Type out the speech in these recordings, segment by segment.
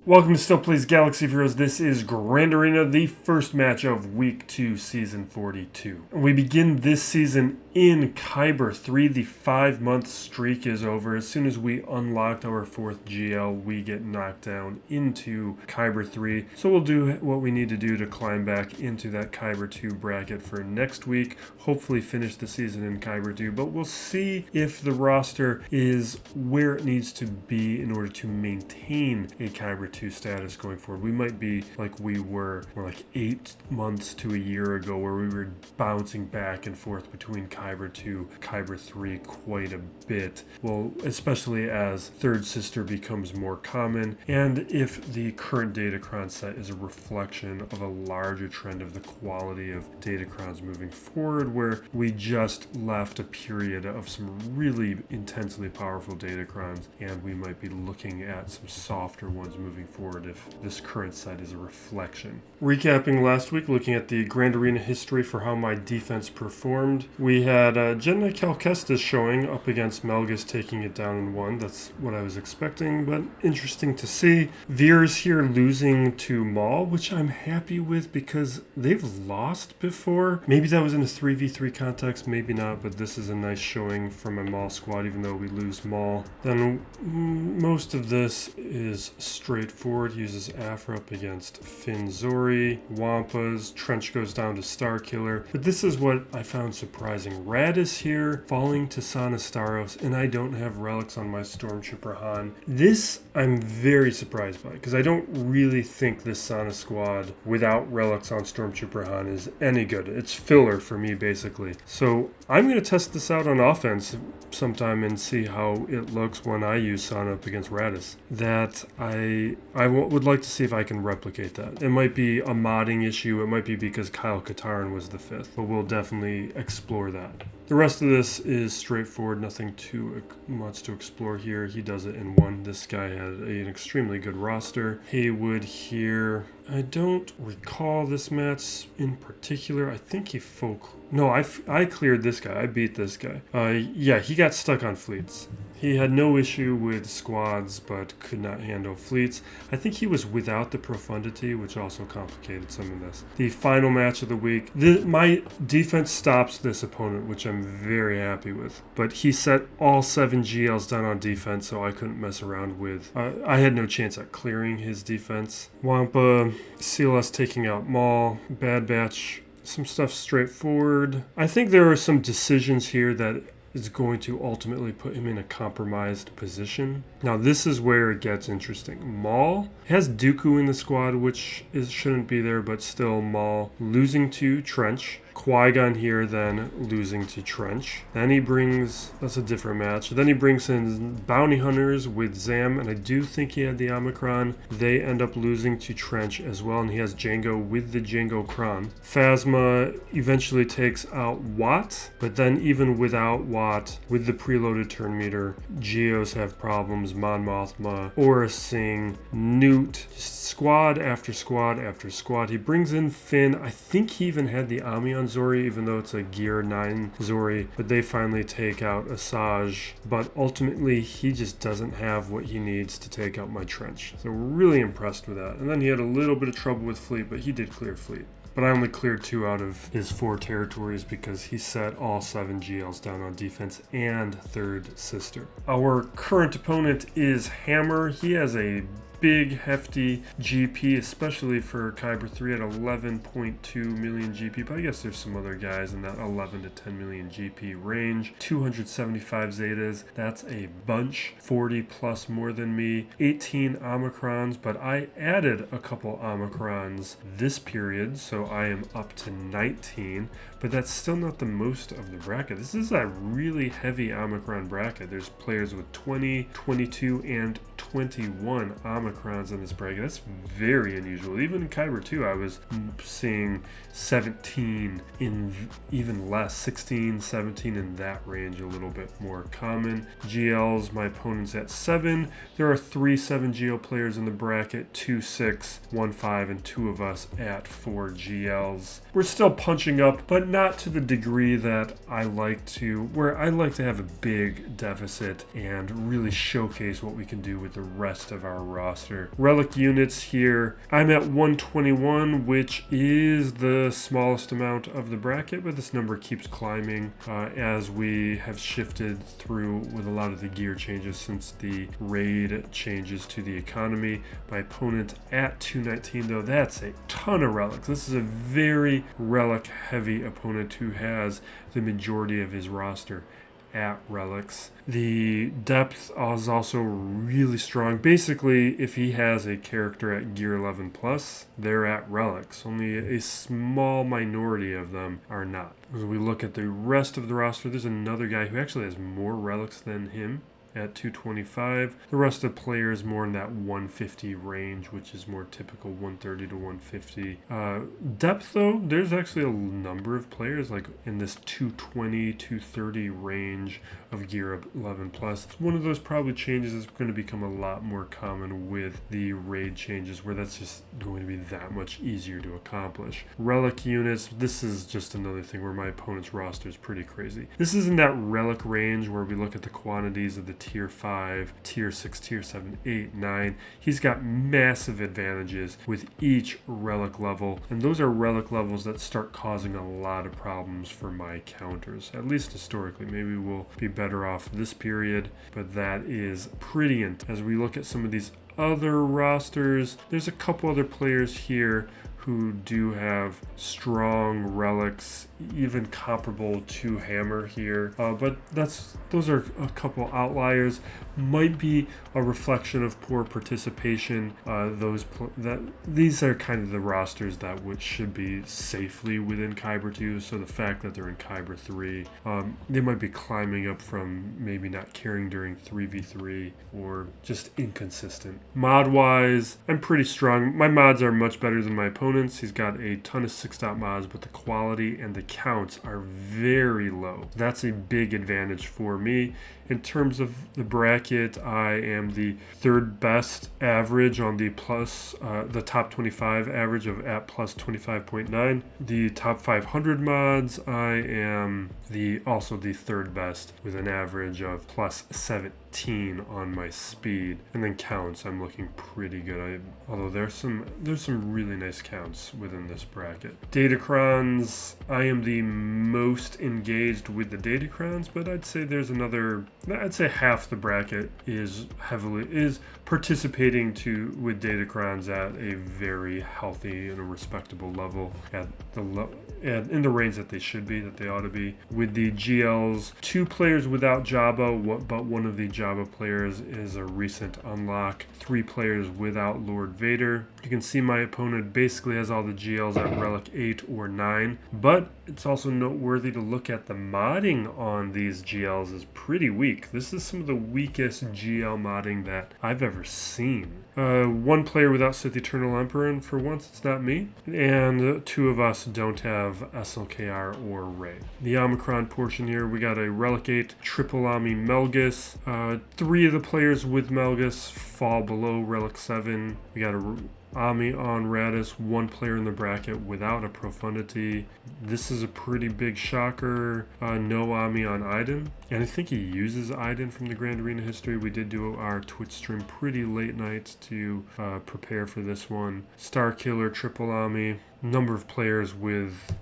Welcome to Still Plays Galaxy of Heroes. This is Grand Arena, the first match of Week 2, Season 42. We begin this season in Kyber 3. The 5-month streak is over. As soon as we unlocked our 4th GL, we get knocked down into Kyber 3. So we'll do what we need to do to climb back into that Kyber 2 bracket for next week. Hopefully finish the season in Kyber 2, but we'll see if the roster is where it needs to be in order to maintain a Kyber 2 status going forward. We might be like we were like 8 months to a year ago, where we were bouncing back and forth between Kyber 2, Kyber 3 quite a bit. Well, especially as Third Sister becomes more common, and if the current Datacron set is a reflection of a larger trend of the quality of Datacrons moving forward, where we just left a period of some really intensely powerful Datacrons, and we might be looking at some softer ones moving forward if this current set is a reflection. Recapping last week, looking at the Grand Arena history for how my defense performed, we had Jedi Cal Kestis showing up against Melgus, taking it down in 1. That's what I was expecting, but interesting to see. Veers here losing to Maul, which I'm happy with because they've lost before. Maybe that was in a 3v3 context, maybe not, but this is a nice showing from my Maul squad, even though we lose Maul. Then most of this is straightforward. Uses Aphra up against Finn Zori, Wampas, Trench goes down to Starkiller. But this is what I found surprising. Raddus here falling to Sanastaros, and I don't have relics on my Stormtrooper Han. This I'm very surprised by, because I don't really think this Sana squad without relics on Stormtrooper Han is any good. It's filler for me, basically. So I'm going to test this out on offense sometime and see how it looks when I use Sana up against Raddus. That I would like to see if I can replicate that. It might be a modding issue. It might be because Kyle Katarn was the 5th, but we'll definitely explore that. The rest of this is straightforward, nothing too much to explore here. He does it in 1. This guy had an extremely good roster. Haywood here. I don't recall this match in particular. I think he No, I cleared this guy. I beat this guy. Yeah, he got stuck on fleets. He had no issue with squads, but could not handle fleets. I think he was without the profundity, which also complicated some of this. The final match of the week. My defense stops this opponent, which I'm very happy with. But he set all 7 GLs down on defense, so I couldn't mess around with... I had no chance at clearing his defense. Wampa, CLS taking out Maul, Bad Batch, some stuff straightforward. I think there are some decisions here that is going to ultimately put him in a compromised position. Now this is where it gets interesting. Maul has Dooku in the squad, which shouldn't be there, but still Maul losing to Trench. Qui-Gon here then losing to Trench. Then he brings, that's a different match. Then he brings in Bounty Hunters with Zam, and I do think he had the Omicron. They end up losing to Trench as well, and he has Jango with the Jango Kron. Phasma eventually takes out Watt, but then even without Watt, with the preloaded turn meter, Geos have problems. Mon Mothma, Aura Singh, Nute, squad after squad after squad. He brings in Finn. I think he even had the Ami on Zori, even though it's a Gear 9 Zori, but they finally take out Asajj, but ultimately he just doesn't have what he needs to take out my Trench. So we're really impressed with that. And then he had a little bit of trouble with fleet, but he did clear fleet. But I only cleared 2 out of his 4 territories because he set all 7 GLs down on defense and Third Sister. Our current opponent is Hammer. He has a big, hefty GP, especially for Kyber 3 at 11.2 million GP, but I guess there's some other guys in that 11 to 10 million GP range. 275 Zetas, that's a bunch. 40 plus more than me. 18 Omicrons, but I added a couple Omicrons this period, so I am up to 19, but that's still not the most of the bracket. This is a really heavy Omicron bracket. There's players with 20, 22, and 21 Omicrons in this bracket. That's very unusual. Even in Kyber 2, I was seeing 17 in even less, 16, 17 in that range, a little bit more common. GLs, my opponent's at 7. There are 3 7GL players in the bracket, 2 6, 1 5, and 2 of us at 4 GLs. We're still punching up, but not to the degree that I like to, where I like to have a big deficit and really showcase what we can do with with the rest of our roster. Relic units here, I'm at 121, which is the smallest amount of the bracket, but this number keeps climbing as we have shifted through with a lot of the gear changes since the raid changes to the economy. My opponent at 219, though, that's a ton of relics. This is a very relic heavy opponent who has the majority of his roster at relics. The depth is also really strong. Basically, if he has a character at gear 11 plus, they're at relics. Only a small minority of them are not. As we look at the rest of the roster, there's another guy who actually has more relics than him at 225. The rest of the players more in that 150 range, which is more typical 130 to 150. Depth, though, there's actually a number of players like in this 220, 230 range of gear 11 plus. One of those probably changes is going to become a lot more common with the raid changes, where that's just going to be that much easier to accomplish. Relic units, this is just another thing where my opponent's roster is pretty crazy. This is in that relic range where we look at the quantities of the tier 5, tier 6, tier 7, 8, 9. He's got massive advantages with each relic level, and those are relic levels that start causing a lot of problems for my counters, at least historically. Maybe we'll be better off this period, but that is pretty intense. As we look at some of these other rosters, there's a couple other players here who do have strong relics, even comparable to Hammer here. But those are a couple outliers. Might be a reflection of poor participation. These are kind of the rosters that should be safely within Kyber 2. So the fact that they're in Kyber 3, they might be climbing up from maybe not caring during 3v3 or just inconsistent. Mod-wise, I'm pretty strong. My mods are much better than my opponents. He's got a ton of 6-dot mods, but the quality and the counts are very low. That's a big advantage for me. In terms of the bracket, I am the third best average on the the top 25 average of at plus 25.9. The top 500 mods, I am also the third best with an average of plus 17 on my speed. And then counts, I'm looking pretty good. Although there's some really nice counts within this bracket. Datacrons, I am the most engaged with the Datacrons, but I'd say half the bracket is participating with Datacrons at a very healthy and a respectable level in the range that they should be, that they ought to be. With the GLs, 2 players without Jabba, but one of the Jabba players is a recent unlock. 3 players without Lord Vader. You can see my opponent basically has all the GLs at Relic 8 or 9, but it's also noteworthy to look at the modding on these GLs is pretty weak. This is some of the weakest GL modding that I've ever seen. 1 player without Sith Eternal Emperor, and for once it's not me. And 2 of us don't have SLKR or Rey. The Omicron portion here, we got a Relic 8 Triple Ami Melgus. 3 of the players with Melgus fall below Relic 7. We got a Ami on Raddus, 1 player in the bracket without a Profundity. This is a pretty big shocker. No Ami on Iden. And I think he uses Iden from the Grand Arena history. We did do our Twitch stream pretty late nights to prepare for this one. Starkiller, Triple Ami. Number of players with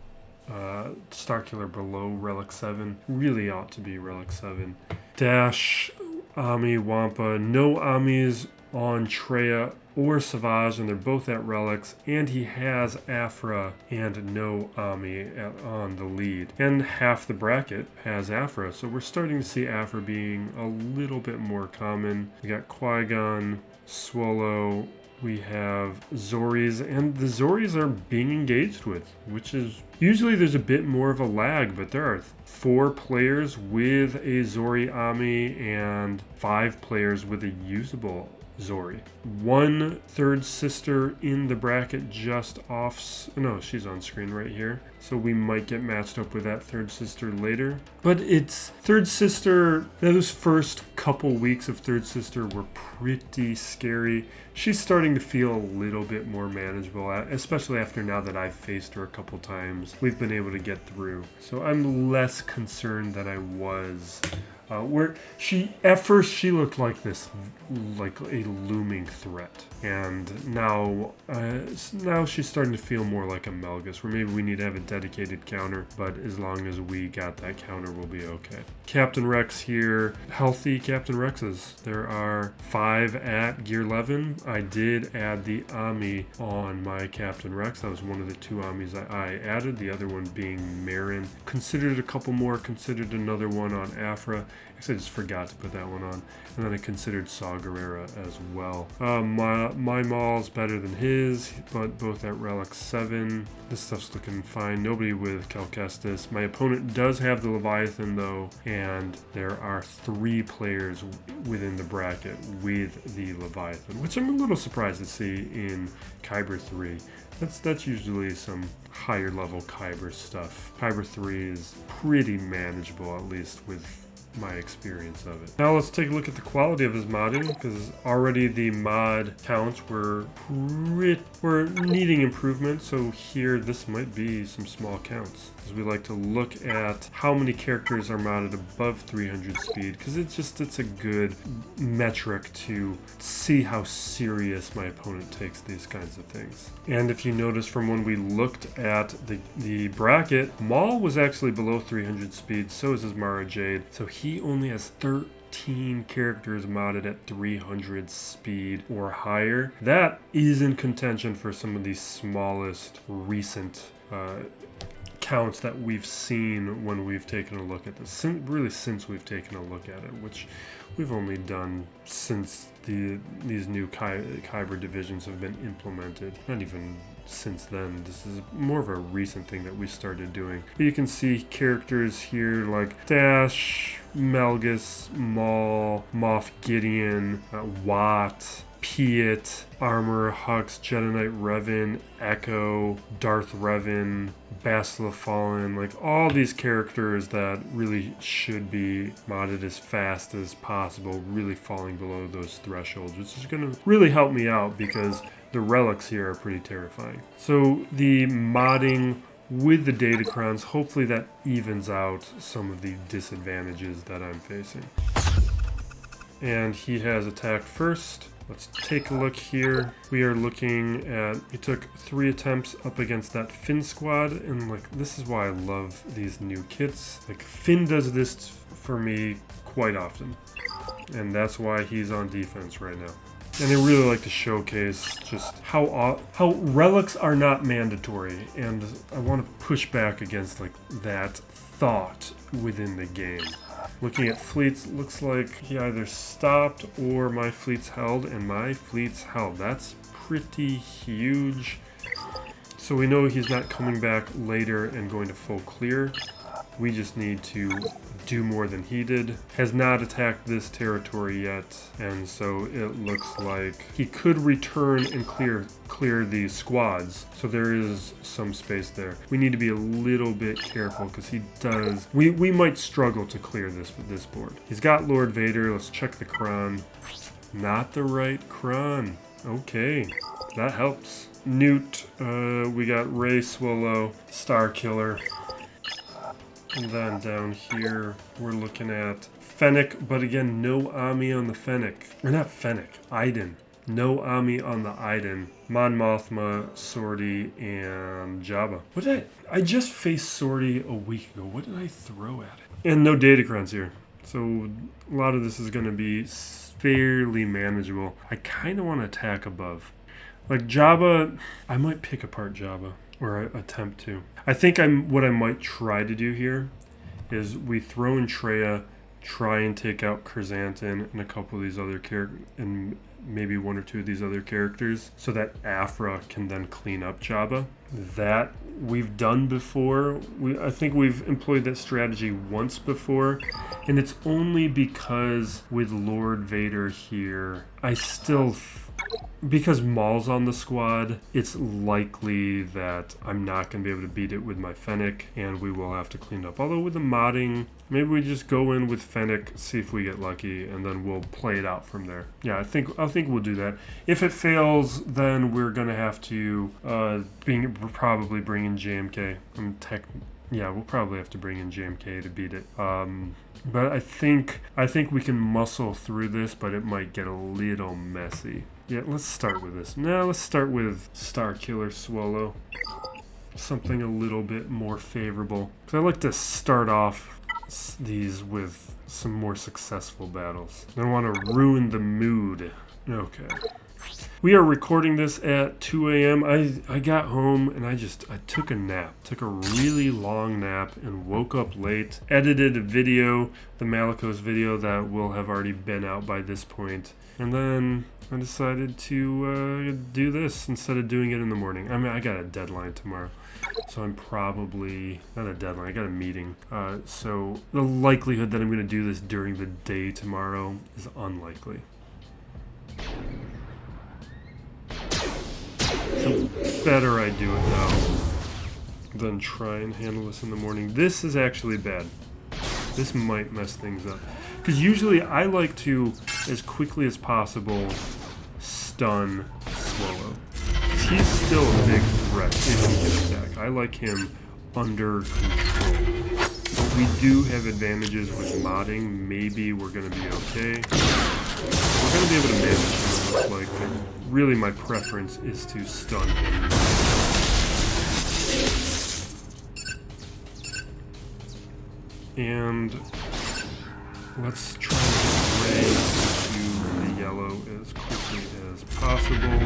Starkiller below Relic 7. Really ought to be Relic 7. Dash, Ami, Wampa. No Amis on Traya or Savage, and they're both at relics, and he has Aphra and no Ami on the lead. And half the bracket has Aphra, so we're starting to see Aphra being a little bit more common. We got Qui-Gon, Swolo, we have Zoris, and the Zoris are being engaged with, which is usually there's a bit more of a lag, but there are 4 players with a Zori Ami and 5 players with a usable Zori. 1 third sister in the bracket just off. No, she's on screen right here. So we might get matched up with that third sister later. But it's third sister. Those first couple weeks of third sister were pretty scary. She's starting to feel a little bit more manageable, especially after now that I've faced her a couple times. We've been able to get through. So I'm less concerned than I was Where at first she looked like this, like a looming threat, and now she's starting to feel more like a Melgus, where maybe we need to have a dedicated counter, but as long as we got that counter, we'll be okay. Captain Rex here, healthy Captain Rexes. There are 5 at Gear 11. I did add the Omi on my Captain Rex. That was one of the 2 Omis I added, the other one being Merrin. Considered a couple more, considered another one on Aphra. I guess I just forgot to put that one on. And then I considered Saw Gerrera as well. My Maul's better than his, but both at Relic 7. This stuff's looking fine. Nobody with Calcestis. My opponent does have the Leviathan though, and there are 3 players within the bracket with the Leviathan, which I'm a little surprised to see in Kyber 3. That's usually some higher level Kyber stuff. Kyber 3 is pretty manageable, at least with my experience of it. Now let's take a look at the quality of his modding, because already the mod counts were needing improvement. So here, this might be some small counts, because we like to look at how many characters are modded above 300 speed, because it's a good metric to see how serious my opponent takes these kinds of things. And if you notice from when we looked at the bracket, Maul was actually below 300 speed, so is his Mara Jade. So he only has 13 characters modded at 300 speed or higher. That is in contention for some of the smallest recent counts that we've seen when we've taken a look at this. Since we've taken a look at it, which we've only done since these new Kyber divisions have been implemented. Not even since then. This is more of a recent thing that we started doing. But you can see characters here like Dash, Melgus, Maul, Moff Gideon, Watt, Piet, Armor, Hux, Jedi Knight Revan, Echo, Darth Revan, Bastila Fallen, like all these characters that really should be modded as fast as possible, really falling below those thresholds, which is going to really help me out because the relics here are pretty terrifying. So the modding with the Datacrons, hopefully that evens out some of the disadvantages that I'm facing. And he has attacked first. Let's take a look here. We are looking at, he took 3 attempts up against that Finn squad, and like, this is why I love these new kits. Like, Finn does this for me quite often, and that's why he's on defense right now. And I really like to showcase just how relics are not mandatory, and I want to push back against like that thought within the game. Looking at fleets, looks like he either stopped or my fleet's held, and my fleet's held. That's pretty huge. So we know he's not coming back later and going to full clear. We just need to do more than he did. Has not attacked this territory yet, and so it looks like he could return and clear these squads. So there is some space there. We need to be a little bit careful because he does. We might struggle to clear this with this board. He's got Lord Vader. Let's check the Kron. Not the right Kron. Okay, that helps. Nute. We got Rey, Swolo, Starkiller. And then down here, we're looking at Fennec, but again, no Ami on the Fennec. Or not Fennec, Iden. No Ami on the Iden. Mon Mothma, Sortie, and Jabba. I just faced Sortie a week ago. What did I throw at it? And no Datacrons here. So a lot of this is going to be fairly manageable. I kind of want to attack above. Like Jabba, I might pick apart Jabba. Or attempt to. I think what I might try to do here is we throw in Traya, try and take out Chrysanthemum and a couple of these other characters, and maybe 1 or 2 of these other characters, so that Aphra can then clean up Jabba. That we've done before. I think we've employed that strategy once before, and it's only because with Lord Vader here, I still because Maul's on the squad, it's likely that I'm not going to be able to beat it with my Fennec, and we will have to clean up. Although with the modding, maybe we just go in with Fennec, see if we get lucky, and then we'll play it out from there. Yeah, I think we'll do that. If it fails, then we're going to have to probably bring in JMK. Yeah, we'll probably have to bring in JMK to beat it. But I think we can muscle through this, but it might get a little messy. Yeah, let's start with this. Now let's start with Starkiller Swolo. Something a little bit more favorable. Because I like to start off these with some more successful battles. I don't want to ruin the mood. Okay. We are recording this at 2 a.m. I got home and I took a nap. Took a really long nap and woke up late. Edited a video, the Malicos video that will have already been out by this point. And then I decided to do this instead of doing it in the morning. I mean, I got a deadline tomorrow. So I'm probably, not a deadline, I got a meeting. So the likelihood that I'm going to do this during the day tomorrow is unlikely. So better I do it now than try and handle this in the morning. This is actually bad. This might mess things up. Because usually I like to, as quickly as possible, stun Swolo. He's still a big threat if he can attack. I like him under control. But we do have advantages with modding. Maybe we're going to be okay. We're going to be able to manage him, it looks like. But really, my preference is to stun him. And let's try to get Ray to the yellow as quickly as possible.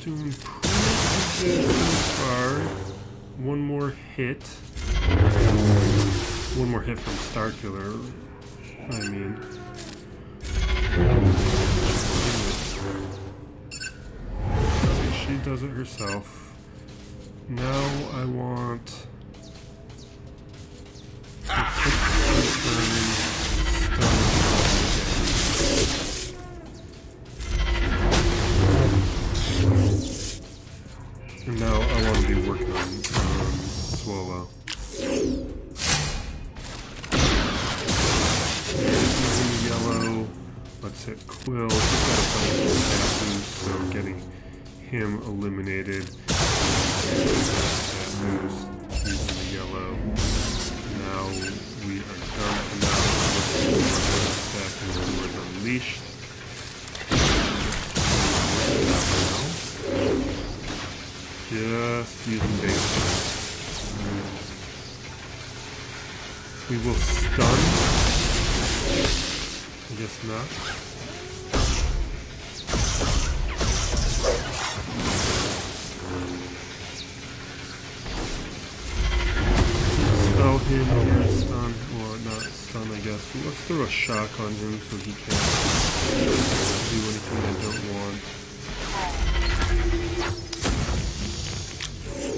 Doing pretty good so far. One more hit. One more hit from Starkiller. I mean. Okay, she does it herself. Now I want to and now I want to be working on Swolo. He's in the yellow. Let's hit Quill. He's got a bunch of passes, so getting him eliminated. That boost. He's in the yellow. Now we are done for now. Stacking Doors Unleashed. Just using base. We will stun. I guess not. Spell him here, stun, or not stun, I guess. But let's throw a shock on him so he can't do anything I don't want.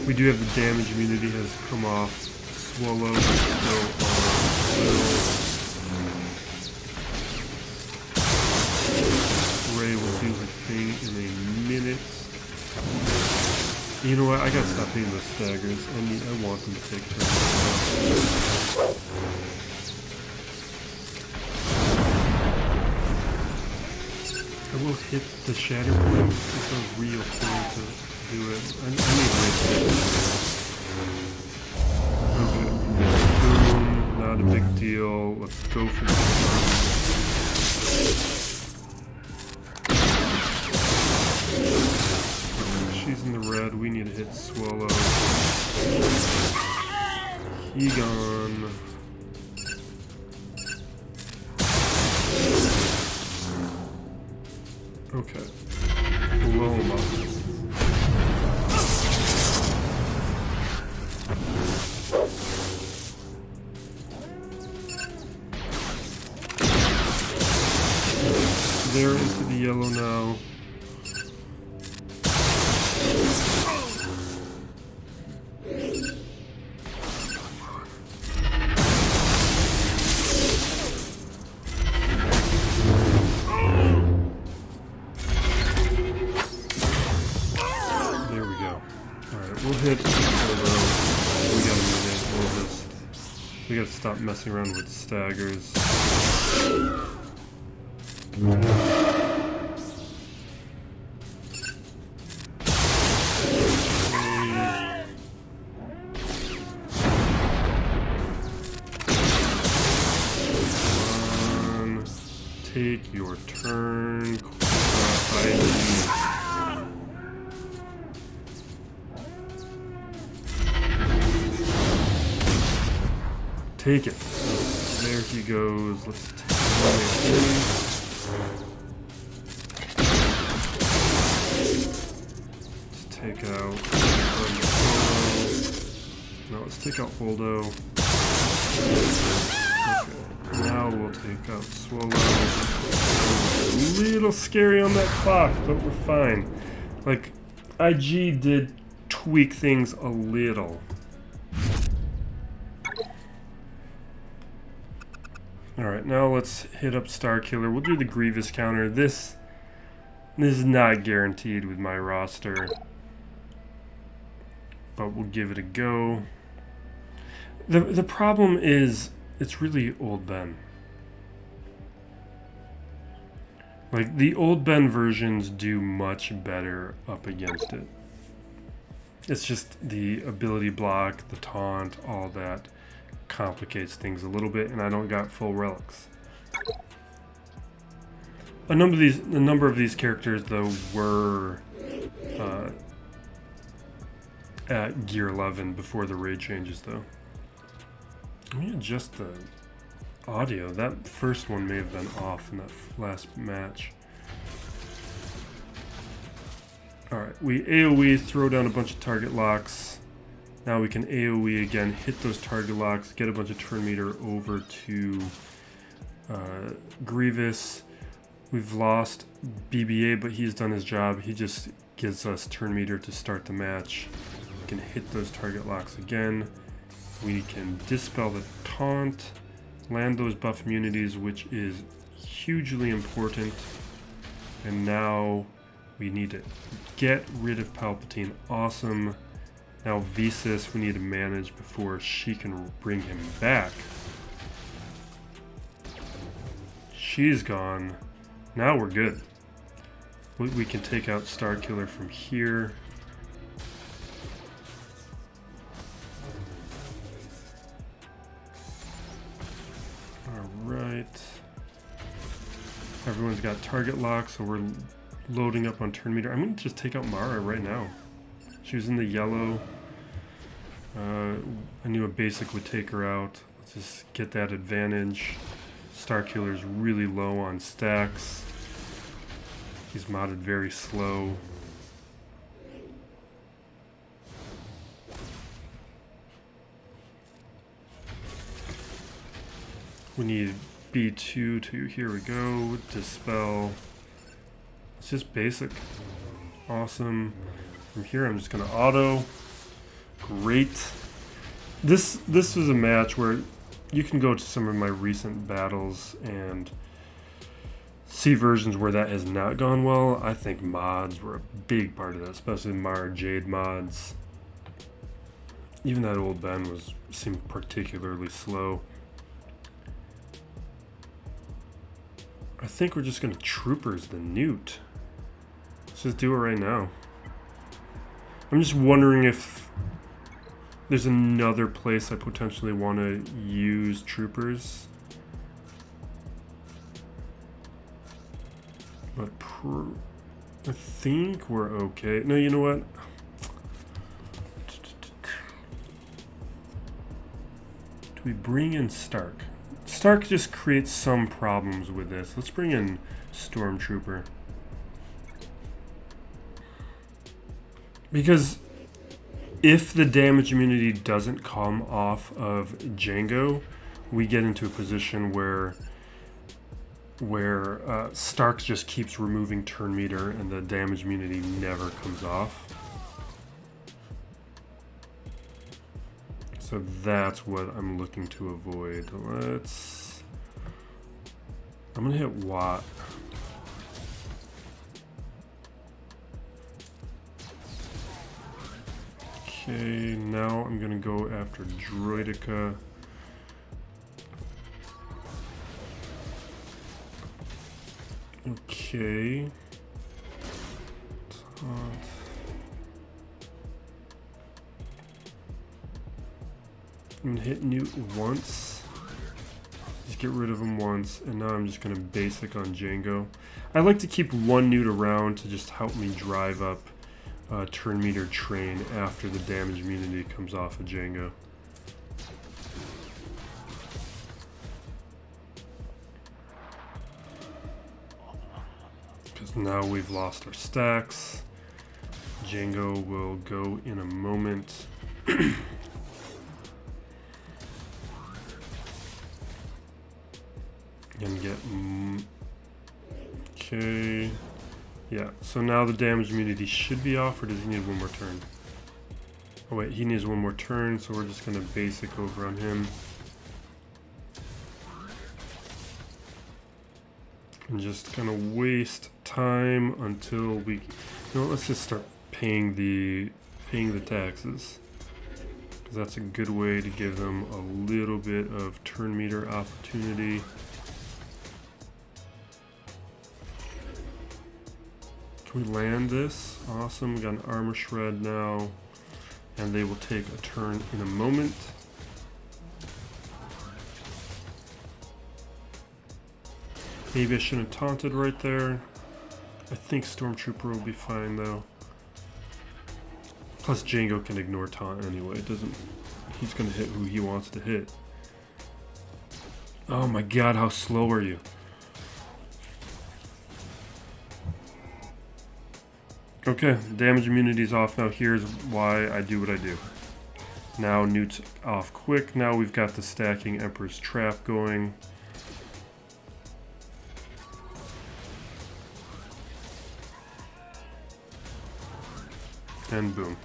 We do have the damage immunity has come off. Swolo is still on. Ray will do her thing in a minute. You know what? I gotta stop hitting those staggers. I want them to take turns. I will hit the shatter point. It's a real thing to do it. I need Ray to okay. Boom. Not a big deal. Let's go for the she's in the red. We need to hit Swolo. He gone. Okay. Blow him up. They're into the yellow now. We gotta stop messing around with staggers. Take your turn. Take it. There he goes. Let's take him. Let's take out. No, let's take out Holdo. Okay. Now we'll take out Swolo. A little scary on that clock, but we're fine. Like, IG did tweak things a little. Alright, now let's hit up Starkiller. We'll do the Grievous counter. This is not guaranteed with my roster, but we'll give it a go. The problem is, it's really Old Ben. Like, the Old Ben versions do much better up against it. It's just the ability block, the taunt, all that complicates things a little bit, and I don't got full relics. A number of these characters, though, were at Gear 11 before the raid changes, though. Let me adjust the audio. That first one may have been off in that last match. Alright, we AoE, throw down a bunch of target locks. Now we can AoE again, hit those target locks, get a bunch of turn meter over to Grievous. We've lost BBA, but he's done his job. He just gives us turn meter to start the match. We can hit those target locks again. We can dispel the taunt, land those buff immunities, which is hugely important. And now we need to get rid of Palpatine. Awesome. Now Visas we need to manage before she can bring him back. She's gone. Now we're good. We can take out Starkiller from here. Alright. Everyone's got target lock, so we're loading up on turn meter. I'm going to just take out Mara right now. She was in the yellow. I knew a basic would take her out. Let's just get that advantage. Starkiller's really low on stacks. He's modded very slow. We need B2 to, here we go, dispel. It's just basic. Awesome. From here I'm just gonna auto. Great. This was a match where you can go to some of my recent battles and see versions where that has not gone well. I think mods were a big part of that, especially Mara Jade mods. Even that Old Ben seemed particularly slow. I think we're just gonna Troopers the Nute. Let's just do it right now. I'm just wondering if there's another place I potentially want to use Troopers. But I think we're okay. No, you know what? Do we bring in Stark? Stark just creates some problems with this. Let's bring in Stormtrooper. Because if the damage immunity doesn't come off of Jango, we get into a position where Stark just keeps removing turn meter and the damage immunity never comes off. So that's what I'm looking to avoid. I'm gonna hit Watt. Okay, now I'm gonna go after Droidica. Okay. Taunt. I'm gonna hit Nute once. Just get rid of him once, and now I'm just going to basic on Django. I like to keep one Nute around to just help me drive up turn meter train after the damage immunity comes off of Django. Because now we've lost our stacks. Django will go in a moment. And get... Okay... Yeah, so now the damage immunity should be off, or does he need one more turn? Oh wait, he needs one more turn, so we're just going to basic over on him. And just kind of waste time until we... You know, let's just start paying the taxes. Because that's a good way to give them a little bit of turn meter opportunity. Can we land this? Awesome, we got an armor shred now. And they will take a turn in a moment. Maybe I shouldn't have taunted right there. I think Stormtrooper will be fine though. Plus Django can ignore taunt anyway. It doesn't. He's gonna hit who he wants to hit. Oh my god, how slow are you? Okay, damage immunity is off now. Here's why I do what I do. Now Nute's off quick. Now we've got the stacking Emperor's Trap going. And boom.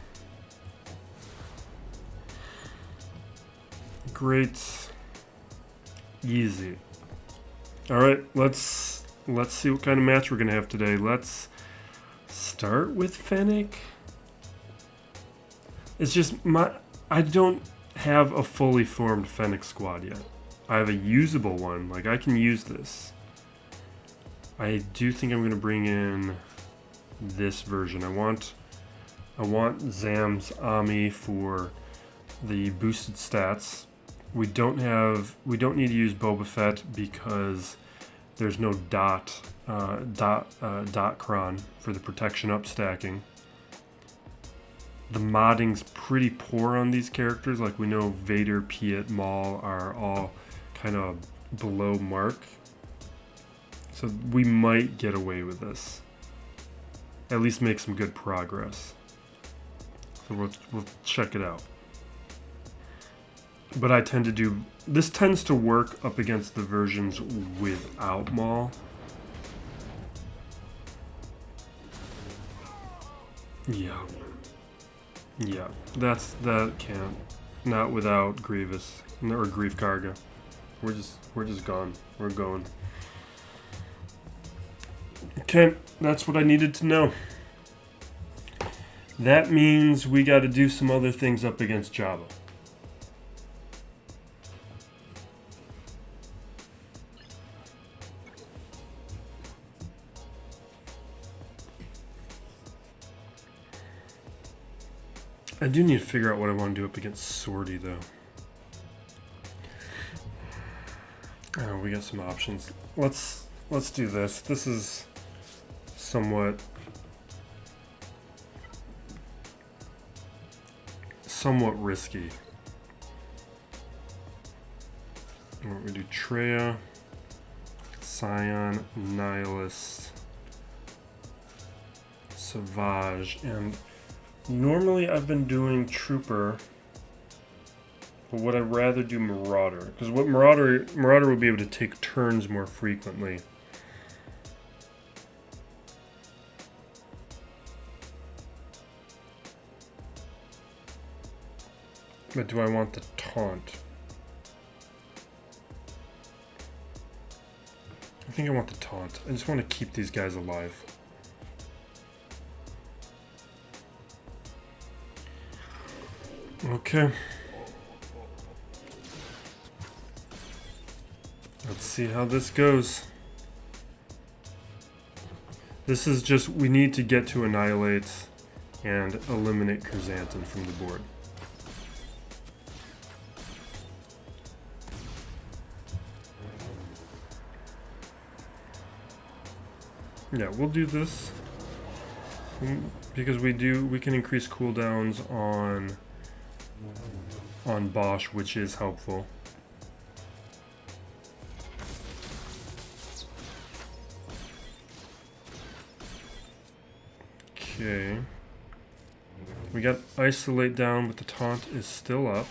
Great. Easy. Alright, let's see what kind of match we're gonna have today. Let's start with Fennec. It's just I don't have a fully formed Fennec squad yet. I have a usable one. Like, I can use this. I do think I'm going to bring in this version. I want Zam's Omi for the boosted stats. We don't need to use Boba Fett because there's no dot cron for the protection up stacking. The modding's pretty poor on these characters. Like, we know Vader, Piet, Maul are all kind of below mark. So we might get away with this. At least make some good progress. So we'll check it out. But I tend to do... This tends to work up against the versions without Maul. Yeah, that can't. Not without Grievous or Grief Karga. We're just gone. We're going. Okay, that's what I needed to know. That means we got to do some other things up against Jabba. I do need to figure out what I want to do up against Sortie, though. Oh, we got some options. Let's do this. This is somewhat risky. We do Traya, Scion, Nihilist, Savage, and normally I've been doing Trooper, but would I rather do Marauder? Because what Marauder would be able to take turns more frequently. But do I want the taunt? I think I want the taunt. I just want to keep these guys alive. Okay. Let's see how this goes. This is just, we need to get to Annihilate and eliminate Chrysanthemum from the board. Yeah, we'll do this. Because we can increase cooldowns on Bosch, which is helpful. Okay. We got Isolate down, but the taunt is still up.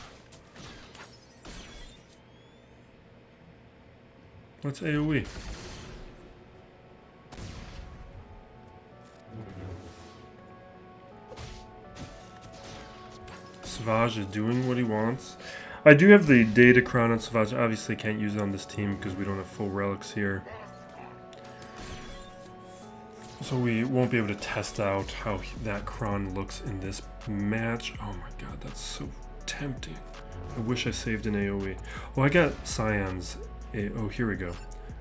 Let's AoE. Savage is doing what he wants. I do have the data crown on Savage. Obviously can't use it on this team because we don't have full relics here. So we won't be able to test out how that Kron looks in this match. Oh my god, that's so tempting. I wish I saved an AoE. Oh, I got Scion's. Oh, here we go.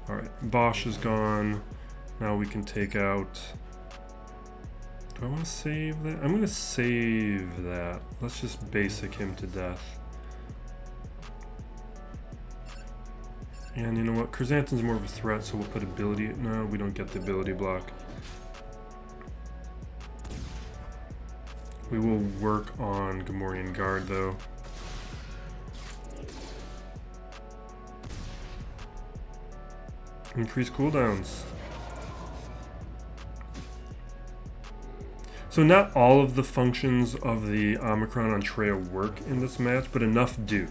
Alright, Bosch is gone. Now we can take out... Do I want to save that? I'm going to save that. Let's just basic him to death. And you know what? Chrysanthem's more of a threat, so we'll put ability... No, we don't get the ability block. We will work on Gamorrean Guard, though. Increase cooldowns. So not all of the functions of the Omicron on Traya work in this match, but enough do.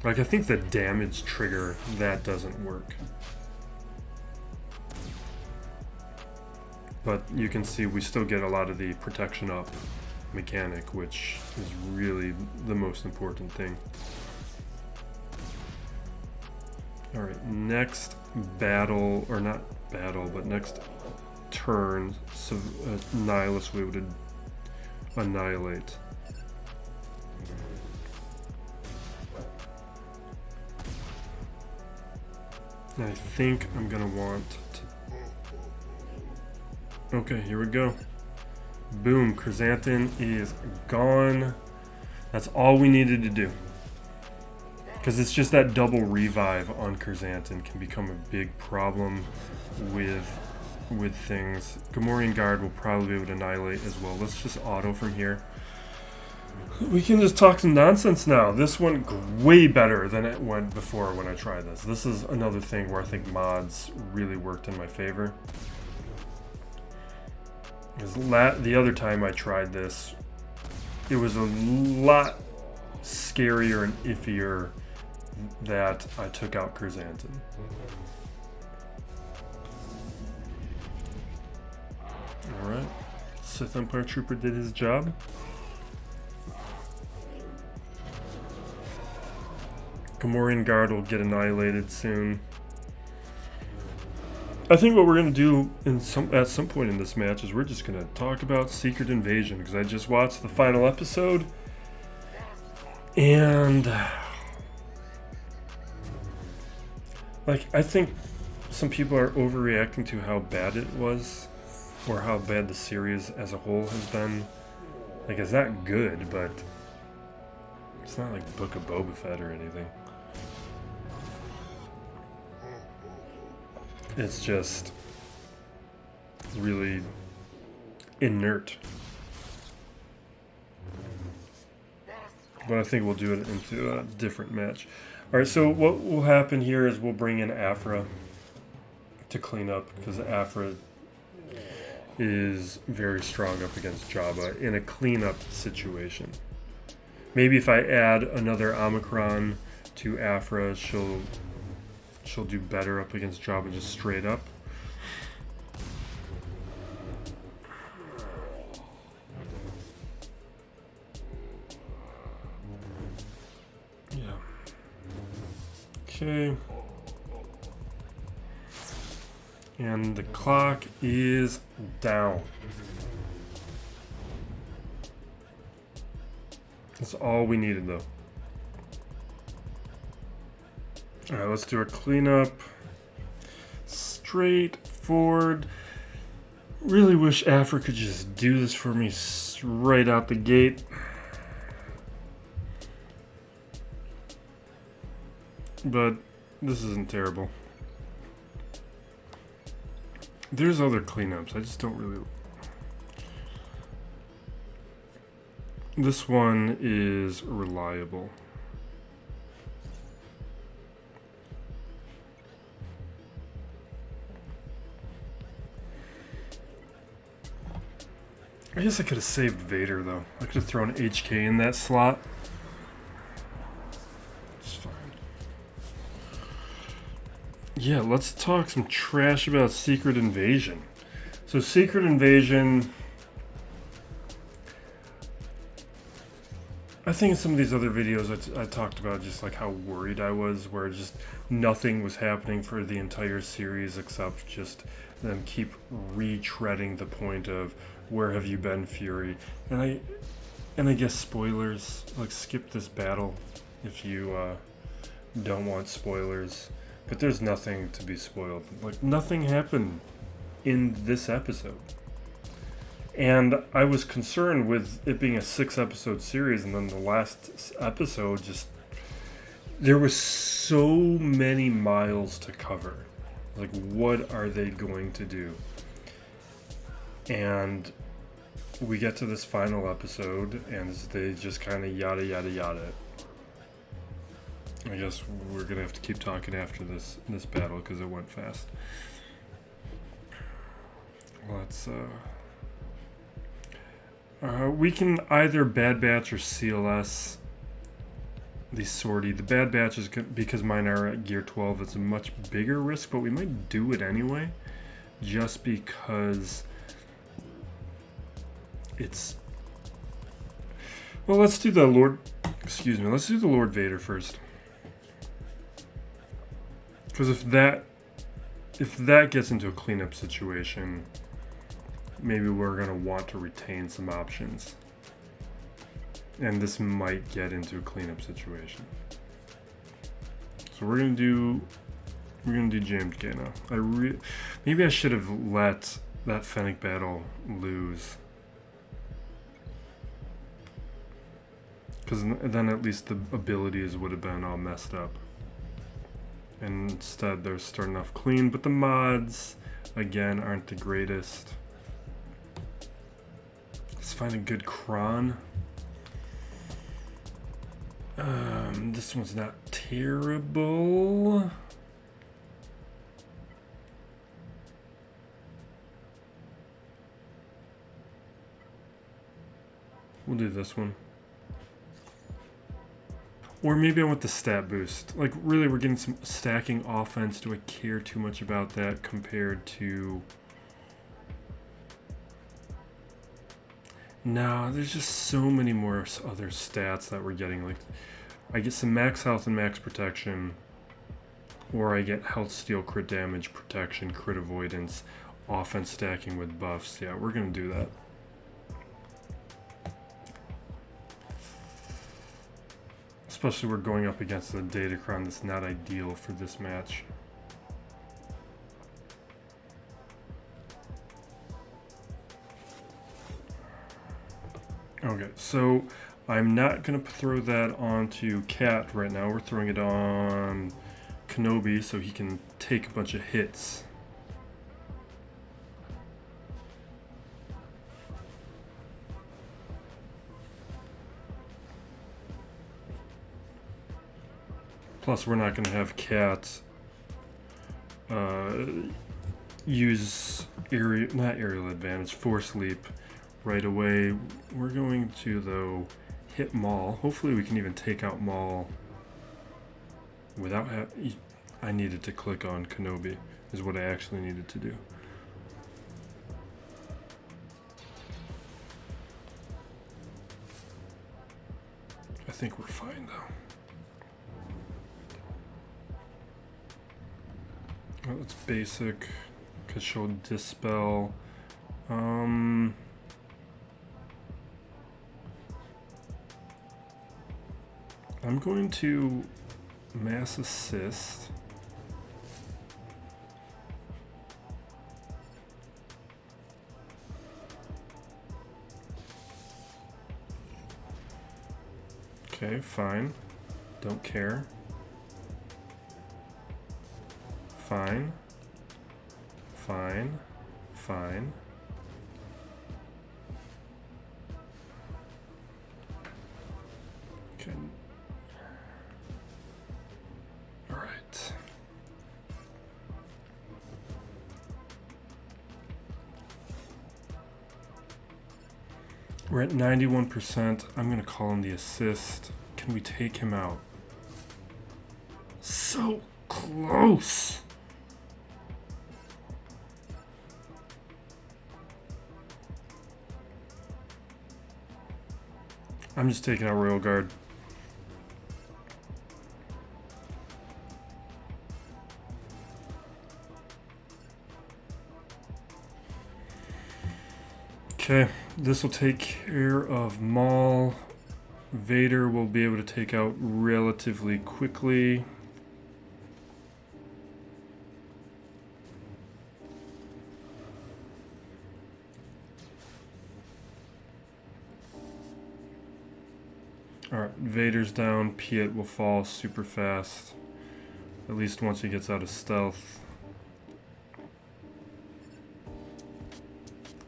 Like, I think the damage trigger, that doesn't work. But you can see we still get a lot of the protection up mechanic, which is really the most important thing. Alright, next battle, or not battle, but next turn, so, Nihilus we would annihilate. And I think I'm gonna want to... Okay, here we go. Boom, Chrysanthemum is gone. That's all we needed to do. Because it's just that double revive on Chrysanthemum can become a big problem with things. Gamorrean Guard will probably be able to annihilate as well. Let's just auto from here. We can just talk some nonsense now. This went way better than it went before when I tried this. This is another thing where I think mods really worked in my favor. Because the other time I tried this, it was a lot scarier and iffier that I took out Chrysanthemum. Alright, Sith Empire Trooper did his job. Gamorrean Guard will get annihilated soon. I think what we're going to do at some point in this match is we're just going to talk about Secret Invasion, because I just watched the final episode and like, I think some people are overreacting to how bad it was, or how bad the series as a whole has been. Like, it's not good, but it's not like Book of Boba Fett or anything. It's just really inert. But I think we'll do it into a different match. Alright, so what will happen here is we'll bring in Aphra to clean up, because Aphra is very strong up against Jabba in a cleanup situation. Maybe if I add another Omicron to Aphra, she'll do better up against Jabba just straight up. Yeah. Okay. And the clock is down. That's all we needed, though. Alright, let's do a cleanup. Straightforward. Really wish Aphra could just do this for me right out the gate. But this isn't terrible. There's other cleanups. I just don't really... This one is reliable. I guess I could have saved Vader, though. I could have thrown HK in that slot. It's fine. Yeah, let's talk some trash about Secret Invasion. So Secret Invasion... I think in some of these other videos I talked about just like how worried I was, where just nothing was happening for the entire series except just them keep retreading the point of where have you been, Fury? And I guess spoilers, like skip this battle if you don't want spoilers. But there's nothing to be spoiled. Like nothing happened in this episode. And I was concerned with it being a 6-episode series, and then the last episode just... There was so many miles to cover. Like, what are they going to do? And we get to this final episode, and they just kind of yada, yada, yada. I guess we're going to have to keep talking after this battle, because it went fast. Let's... we can either Bad Batch or CLS the sortie. The Bad Batch is because mine are at gear 12. It's a much bigger risk, but we might do it anyway, just because it's... Well, let's do the Lord... Excuse me. Let's do the Lord Vader first, because if that gets into a cleanup situation, maybe we're going to want to retain some options. And this might get into a cleanup situation. So we're going to do jammed K now. Maybe I should have let that Fennec battle lose, because then at least the abilities would have been all messed up. And instead they're starting off clean, but the mods, again, aren't the greatest. Let's find a good cron. This one's not terrible. We'll do this one. Or maybe I want the stat boost. Like, really, we're getting some stacking offense. Do I care too much about that compared to... No, there's just so many more other stats that we're getting. Like, I get some max health and max protection, or I get health steal, crit damage, protection, crit avoidance, offense stacking with buffs. Yeah, we're going to do that. Especially we're going up against the Datacron that's not ideal for this match. Okay, so I'm not going to throw that onto Capt right now. We're throwing it on Kenobi so he can take a bunch of hits. Plus, we're not going to have Capt use not aerial advantage, force leap right away. We're going to, though, hit Maul. Hopefully we can even take out Maul without I needed to click on Kenobi, is what I actually needed to do. I think we're fine, though. Well, it's basic, because she'll dispel. I'm going to mass assist. Okay, fine. Don't care. Fine. Fine. fine. Okay. All right. We're at 91%. I'm going to call him the assist. Can we take him out? So close. I'm just taking out Royal Guard. Okay, this will take care of Maul. Vader will be able to take out relatively quickly. Alright, Vader's down. Piet will fall super fast. At least once he gets out of stealth.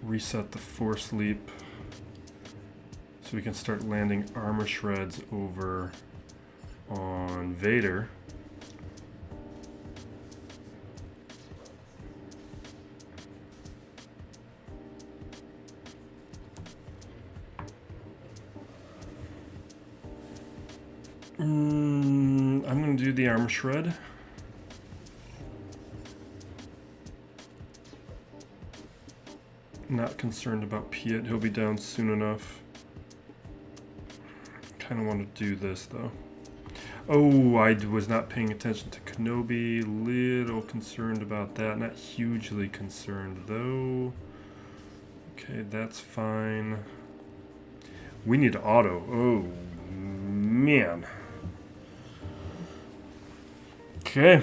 Reset the Force Leap. So we can start landing armor shreds over on Vader. I'm going to do the armor shred. Not concerned about Piet. He'll be down soon enough. Kind of want to do this though. Oh, I was not paying attention to Kenobi. Little concerned about that. Not hugely concerned though. Okay, that's fine. We need auto. Oh, man. Okay.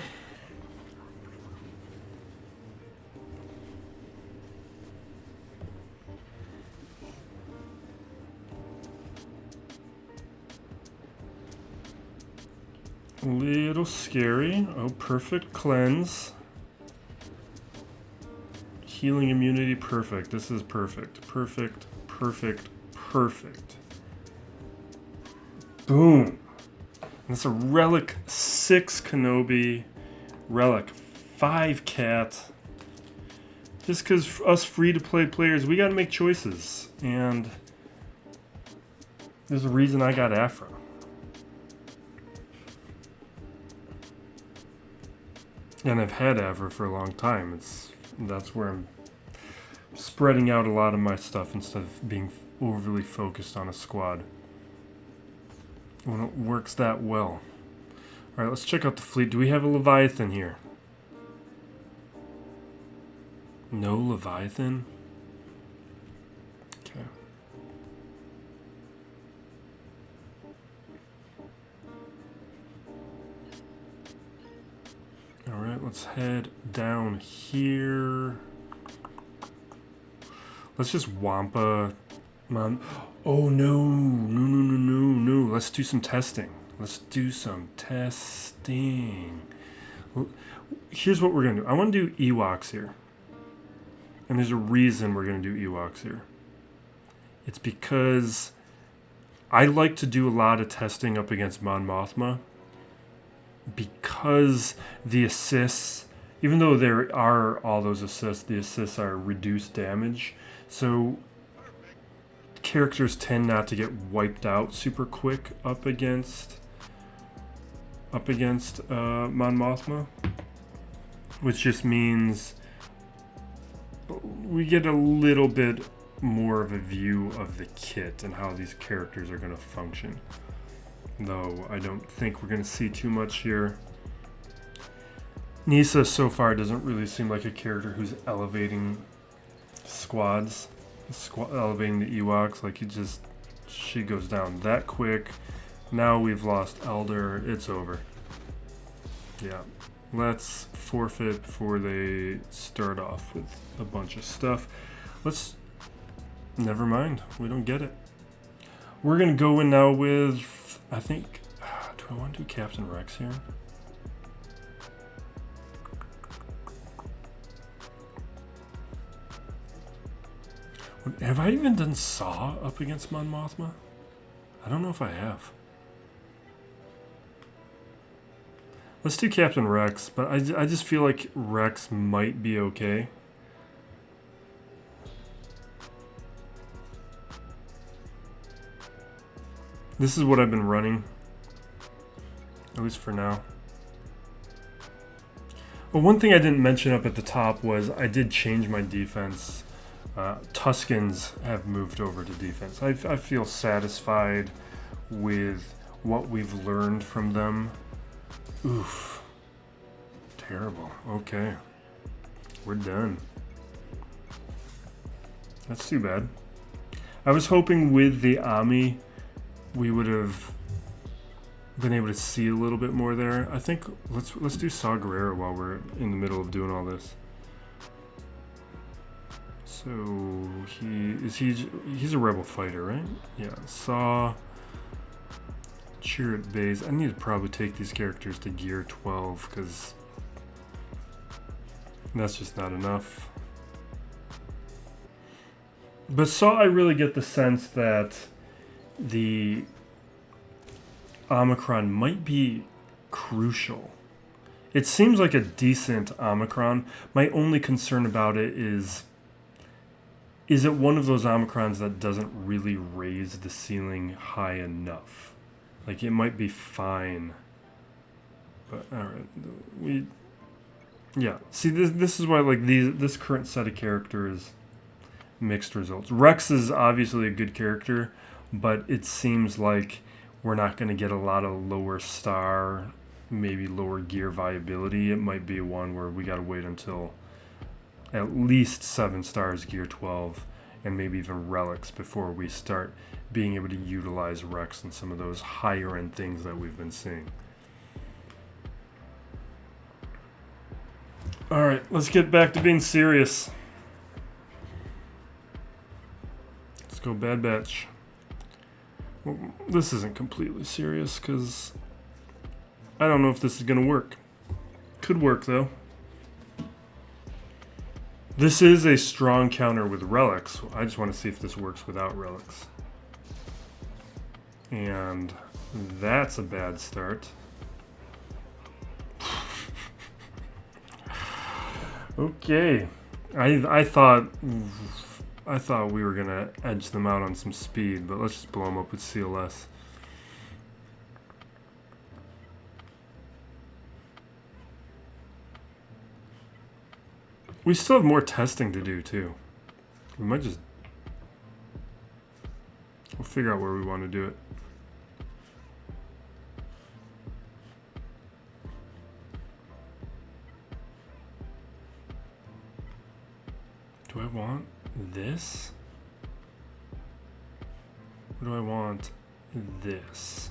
A little scary. Oh, perfect cleanse. Healing immunity, perfect. This is perfect. Perfect, perfect, perfect. Boom. That's a Relic 6 Kenobi. Relic 5 Cat. Just because us free-to-play players, we got to make choices. And there's a reason I got Aphra. And I've had Aphra for a long time. That's where I'm spreading out a lot of my stuff instead of being overly focused on a squad. When it works that well. Alright, let's check out the fleet. Do we have a Leviathan here? No Leviathan? Okay. Alright, let's head down here. Let's just Wampa. Mom. Oh no. Let's do some testing. Here's what we're going to do. I want to do Ewoks here. And there's a reason we're going to do Ewoks here. It's because I like to do a lot of testing up against Mon Mothma. Because the assists, even though there are all those assists, the assists are reduced damage. So characters tend not to get wiped out super quick up against Mon Mothma, which just means we get a little bit more of a view of the kit and how these characters are going to function. Though I don't think we're going to see too much here. Kneesaa so far doesn't really seem like a character who's elevating squads. Elevating the Ewoks, like she goes down that quick. Now we've lost Elder, it's over. Yeah, let's forfeit before they start off with a bunch of stuff. Never mind, we don't get it. We're gonna go in now with, I think, do I want to do Captain Rex here? Have I even done Saw up against Mon Mothma? I don't know if I have. Let's do Captain Rex, but I just feel like Rex might be okay. This is what I've been running, at least for now. Well, one thing I didn't mention up at the top was I did change my defense. Tuskens have moved over to defense. I feel satisfied with what we've learned from them. Oof. Terrible. Okay. We're done. That's too bad. I was hoping with the Omi we would have been able to see a little bit more there. I think let's do Saw Gerrera while we're in the middle of doing all this. So he's a rebel fighter, right? Yeah. Saw Chirrut Bays. I need to probably take these characters to gear 12 because that's just not enough. But Saw, I really get the sense that the Omicron might be crucial. It seems like a decent Omicron. My only concern about it is it one of those Omicrons that doesn't really raise the ceiling high enough? Like, it might be fine. But, alright. Yeah. See, this is why, like, this current set of characters, mixed results. Rex is obviously a good character, but it seems like we're not going to get a lot of lower star, maybe lower gear viability. It might be one where we got to wait until at least 7 stars gear 12 and maybe even relics before we start being able to utilize Rex and some of those higher end things that we've been seeing. Alright, let's get back to being serious. Let's go Bad Batch. Well, this isn't completely serious because I don't know if this is going to work. Could work though. This is a strong counter with relics. I just want to see if this works without relics. And that's a bad start. Okay. I thought we were gonna edge them out on some speed, but let's just blow them up with CLS. We still have more testing to do too. We might just... We'll figure out where we want to do it. Do I want this? Or do I want this?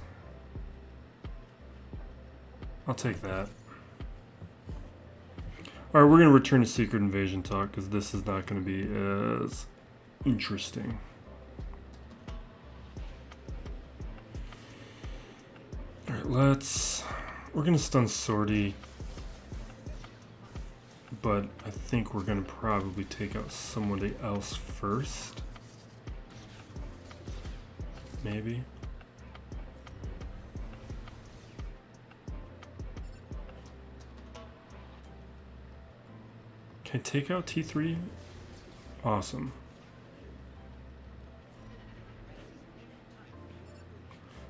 I'll take that. Alright, we're going to return to Secret Invasion talk because this is not going to be as interesting. Alright, we're going to stun Sortie. But I think we're going to probably take out somebody else first. Maybe. Can I take out T3? Awesome.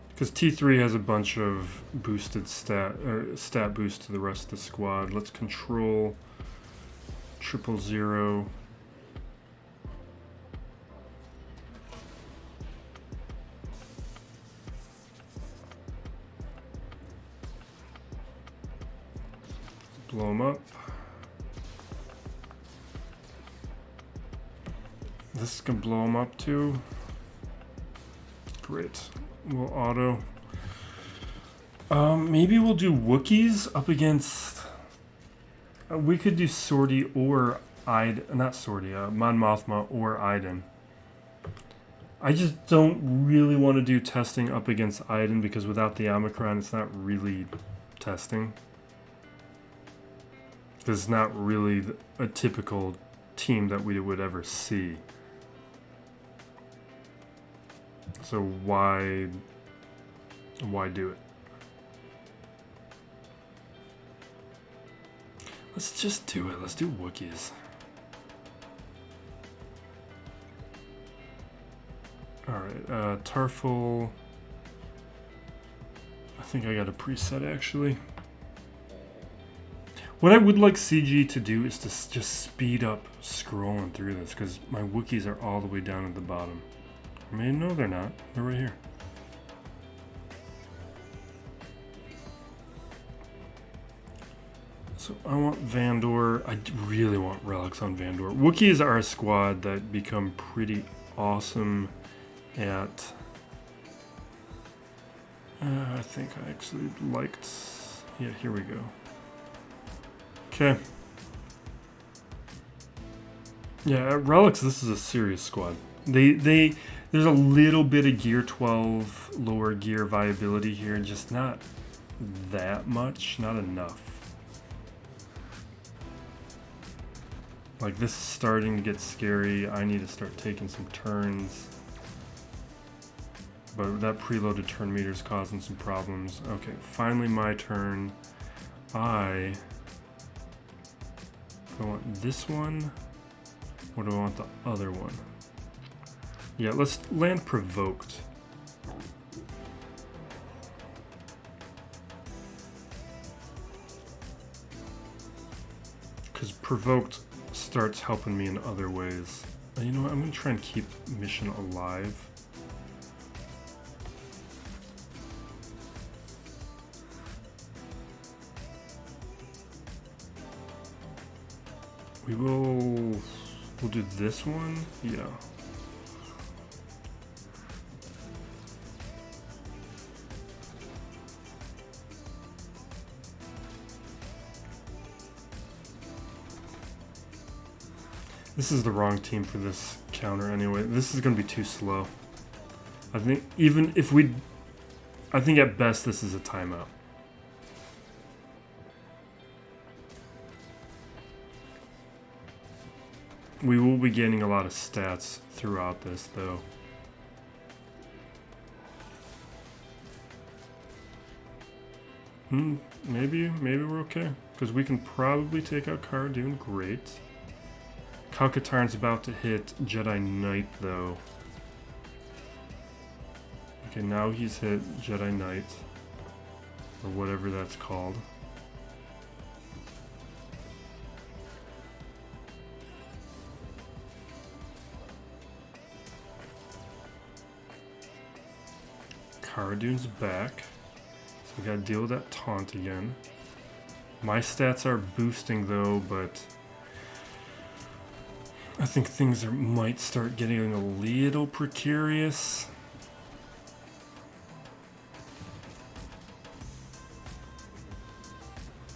Because T3 has a bunch of boosted stat boost to the rest of the squad. Let's control 000. Blow them up. This can blow them up too. Great. We'll auto. Maybe we'll do Wookies up against... we could do Sortie or Iden. Not Sortie, Mon Mothma or Iden. I just don't really want to do testing up against Iden because without the Omicron, it's not really testing. It's not really a typical team that we would ever see. So why do it? Let's just do it. Let's do Wookies. Alright, Tarfful. I think I got a preset actually. What I would like CG to do is to just speed up scrolling through this, because my Wookiees are all the way down at the bottom. I mean, no, they're not. They're right here. So I want Vandor. I really want relics on Vandor. Wookiees are a squad that become pretty awesome at... I think I actually liked... Yeah, here we go. Okay. Yeah, at relics, this is a serious squad. There's a little bit of gear 12 lower gear viability here, just not that much, not enough. Like, this is starting to get scary. I need to start taking some turns. But that preloaded turn meter is causing some problems. Okay, finally my turn. I want this one, or do I want the other one? Yeah, let's land provoked. Because provoked starts helping me in other ways. You know what, I'm going to try and keep mission alive. We'll do this one, yeah. This is the wrong team for this counter anyway. This is going to be too slow. I think even if I think at best this is a timeout. We will be gaining a lot of stats throughout this, though. Maybe we're okay. Because we can probably take out Cara doing great. Kal-Katarn's about to hit Jedi Knight, though. Okay, now he's hit Jedi Knight. Or whatever that's called. Cara Dune's back. So we gotta deal with that taunt again. My stats are boosting though, but I think things might start getting a little precarious.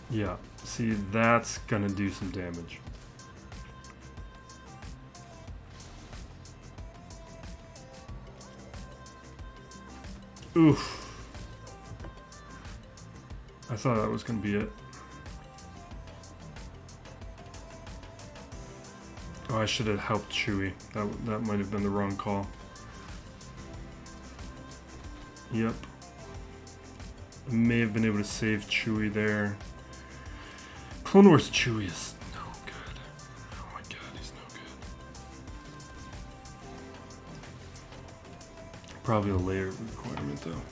Yeah, see, that's gonna do some damage. Oof. I thought that was gonna be it. Oh, I should have helped Chewie. That might have been the wrong call. Yep. I may have been able to save Chewie there. Clone Wars Chewie is no good. Oh my god, he's no good. Probably a layer requirement though.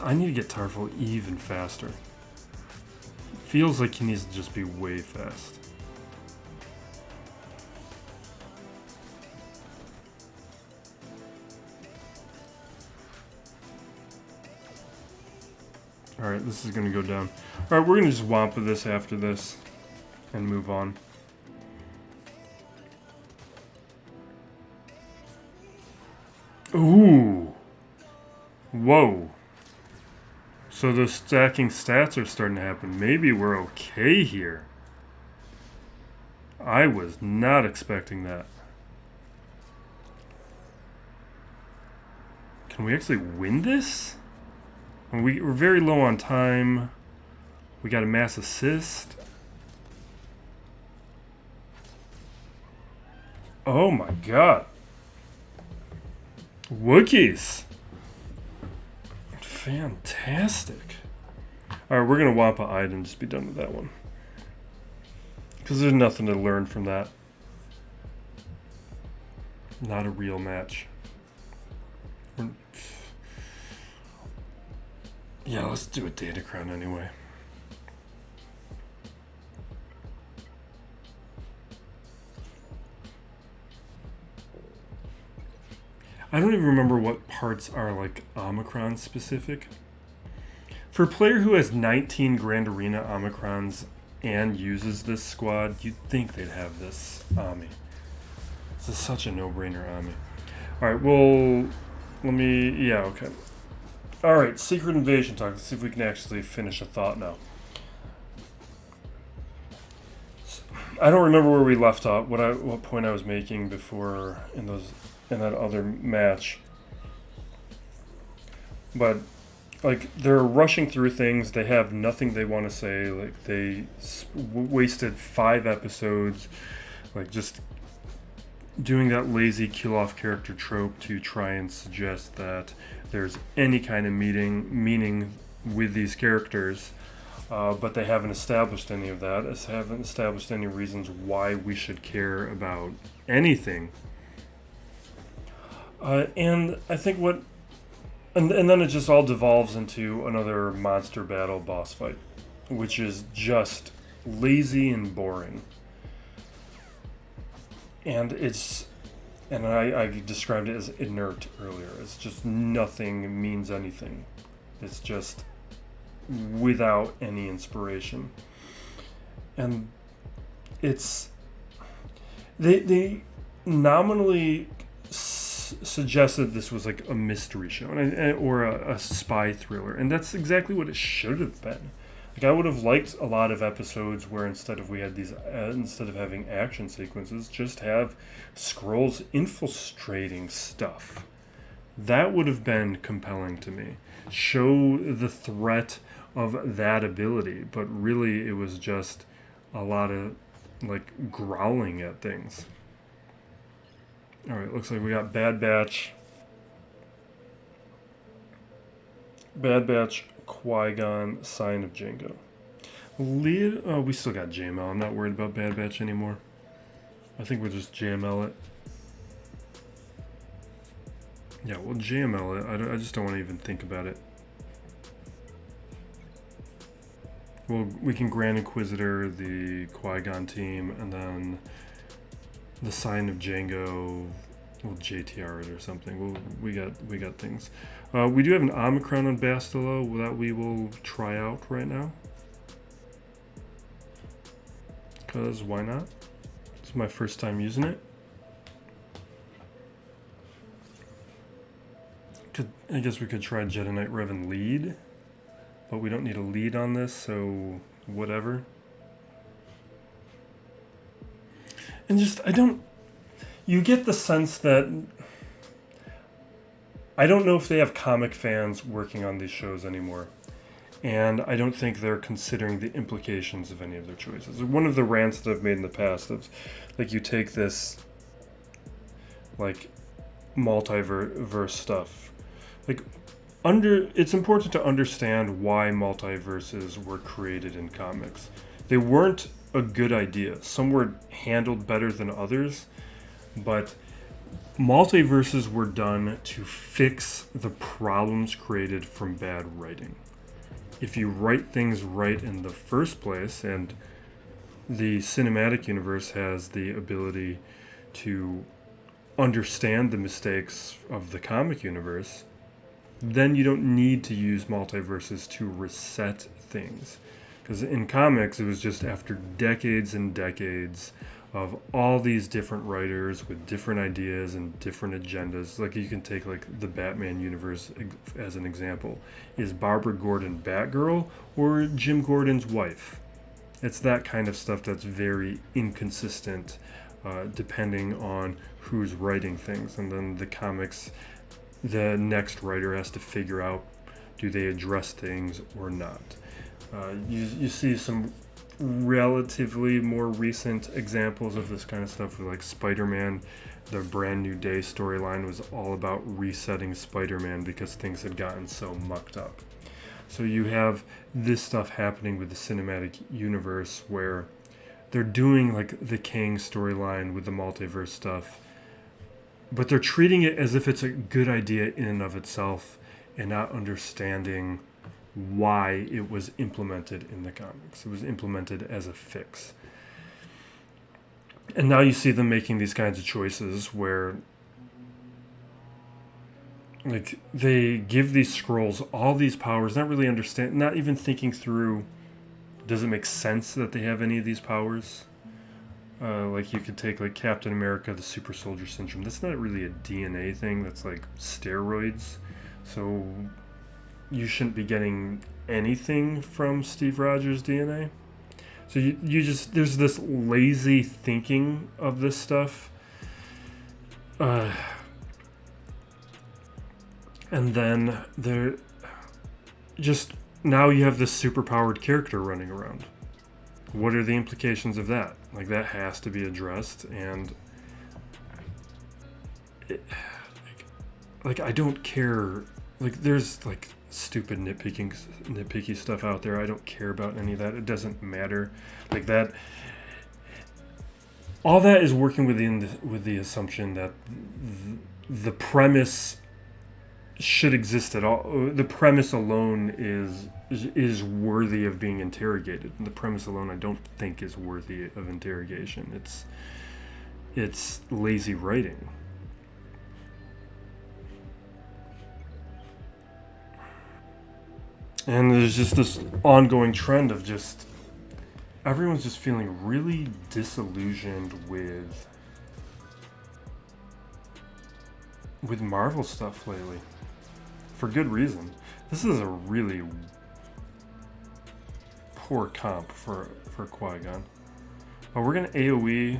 I need to get Tarfful even faster. Feels like he needs to just be way fast. Alright, this is gonna go down. Alright, we're gonna just Wampa this after this and move on. Ooh! Whoa. So the stacking stats are starting to happen. Maybe we're okay here. I was not expecting that. Can we actually win this? We're very low on time. We got a mass assist. Oh my god. Wookies. Fantastic. Alright, we're going to Wampa Iden and just be done with that one. Because there's nothing to learn from that. Not a real match. Yeah, let's do a data crown anyway. I don't even remember what parts are like Omicron specific. For a player who has 19 Grand Arena Omicrons and uses this squad, you'd think they'd have this Omi. This is such a no-brainer Omi. Alright, well, okay. Alright, Secret Invasion talk. Let's see if we can actually finish a thought now. I don't remember where we left off, what point I was making before in that other match. But like, they're rushing through things. They have nothing they want to say. Like, they wasted 5 episodes, like, just doing that lazy kill-off character trope to try and suggest that there's any kind of meaning with these characters. But they haven't established any of that. They haven't established any reasons why we should care about anything. And I think and then it just all devolves into another monster battle boss fight, which is just lazy and boring. And I described it as inert earlier. It's just nothing means anything. It's just without any inspiration. And it's they nominally suggested this was like a mystery show or a spy thriller, and that's exactly what it should have been. Like, I would have liked a lot of episodes where instead of having action sequences, just have Skrulls infiltrating stuff. That would have been compelling to me. Show the threat of that ability, but really it was just a lot of like growling at things. Alright, looks like we got Bad Batch, Qui-Gon, Sign of Jango. We still got JML. I'm not worried about Bad Batch anymore. I think we'll just JML it. Yeah, we'll JML it. I just don't want to even think about it. Well, we can Grand Inquisitor the Qui-Gon team, and then the Sign of Jango, we'll JTR it or something. We got things. We do have an Omicron on Bastilo that we will try out right now. Because why not? It's my first time using it. I guess we could try Jedi Knight Revan lead, but we don't need a lead on this, so whatever. And just, you get the sense that, I don't know if they have comic fans working on these shows anymore. And I don't think they're considering the implications of any of their choices. One of the rants that I've made in the past is, like, you take this, like, multiverse stuff. Like, it's important to understand why multiverses were created in comics. They weren't a good idea. Some were handled better than others, but multiverses were done to fix the problems created from bad writing. If you write things right in the first place, and the cinematic universe has the ability to understand the mistakes of the comic universe, then you don't need to use multiverses to reset things. Because in comics, it was just after decades and decades of all these different writers with different ideas and different agendas. Like, you can take like the Batman universe as an example. Is Barbara Gordon Batgirl or Jim Gordon's wife? It's that kind of stuff that's very inconsistent depending on who's writing things. And then the comics, the next writer has to figure out, do they address things or not? You see some relatively more recent examples of this kind of stuff with like Spider-Man. The Brand New Day storyline was all about resetting Spider-Man because things had gotten so mucked up. So you have this stuff happening with the cinematic universe where they're doing like the Kang storyline with the multiverse stuff, but they're treating it as if it's a good idea in and of itself and not understanding why it was implemented in the comics. It was implemented as a fix. And now you see them making these kinds of choices where like they give these scrolls all these powers, not really understand, not even thinking through, does it make sense that they have any of these powers? Like you could take like Captain America, the Super Soldier Syndrome. That's not really a DNA thing. That's like steroids. So you shouldn't be getting anything from Steve Rogers' DNA. So you just, there's this lazy thinking of this stuff. And then there just, now you have this superpowered character running around. What are the implications of that? Like that has to be addressed, and like I don't care. Like there's like stupid nitpicky stuff out there. I don't care about any of that. It doesn't matter. Like that. All that is working with the assumption that the premise should exist at all. The premise alone is worthy of being interrogated. And the premise alone, I don't think, is worthy of interrogation. It's lazy writing. And there's just this ongoing trend of just everyone's just feeling really disillusioned with Marvel stuff lately. For good reason. This is a really poor comp for Qui-Gon. Oh, we're gonna AoE.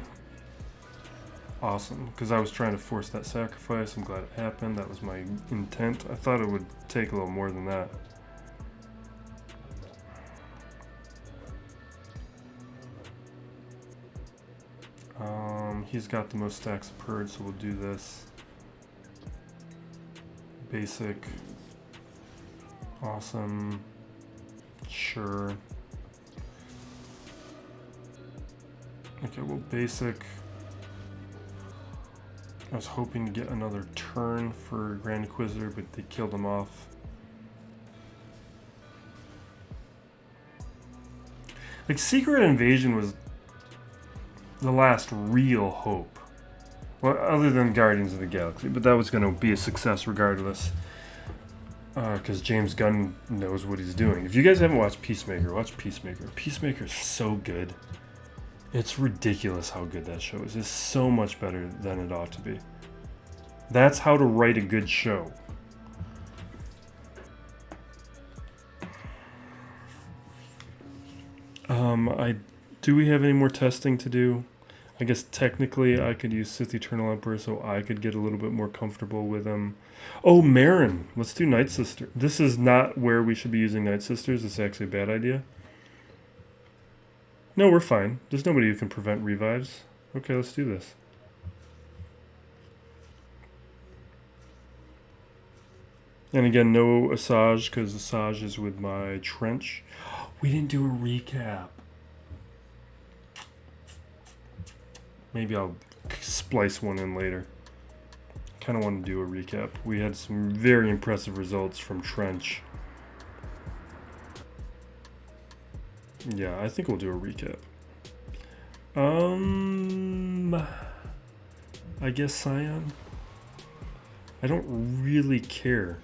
Awesome, because I was trying to force that sacrifice. I'm glad it happened. That was my intent. I thought it would take a little more than that. He's got the most stacks of purge, so we'll do this. Basic. Awesome. Sure. Okay, well, basic. I was hoping to get another turn for Grand Inquisitor, but they killed him off. Like, Secret Invasion was the last real hope. Well, other than Guardians of the Galaxy, but that was going to be a success regardless. Because James Gunn knows what he's doing. If you guys haven't watched Peacemaker, watch Peacemaker. Peacemaker is so good. It's ridiculous how good that show is. It's so much better than it ought to be. That's how to write a good show. Do we have any more testing to do? I guess technically I could use Sith Eternal Emperor so I could get a little bit more comfortable with him. Oh, Merrin. Let's do Night Sister. This is not where we should be using Night Sisters. It's actually a bad idea. No, we're fine. There's nobody who can prevent revives. Okay, let's do this. And again, no Asajj, because Asajj is with my trench. We didn't do a recap. Maybe I'll splice one in later. Kind of want to do a recap. We had some very impressive results from Trench. Yeah, I think we'll do a recap. I guess Scion. I don't really care.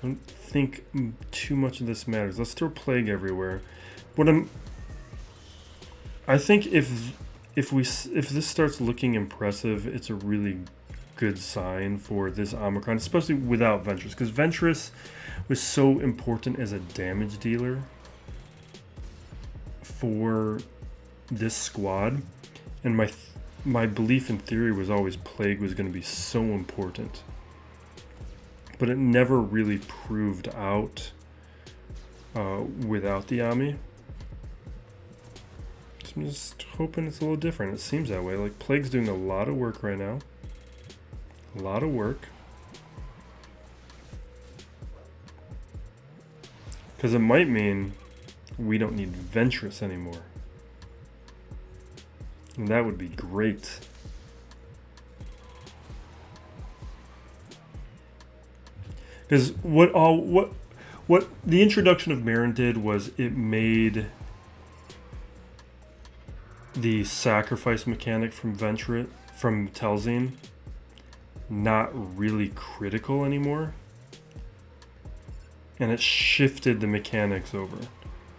I don't think too much of this matters. Let's throw Plague everywhere. I think if this starts looking impressive, it's a really good sign for this Omicron, especially without Ventress, because Ventress was so important as a damage dealer for this squad, and my belief and theory was always Plague was going to be so important. but it never really proved out without the Omi. So I'm just hoping it's a little different. It seems that way. Like, Plague's doing a lot of work right now. A lot of work. Because it might mean we don't need Ventress anymore. And that would be great. Because what the introduction of Merrin did was it made the sacrifice mechanic from Telzine not really critical anymore. And it shifted the mechanics over.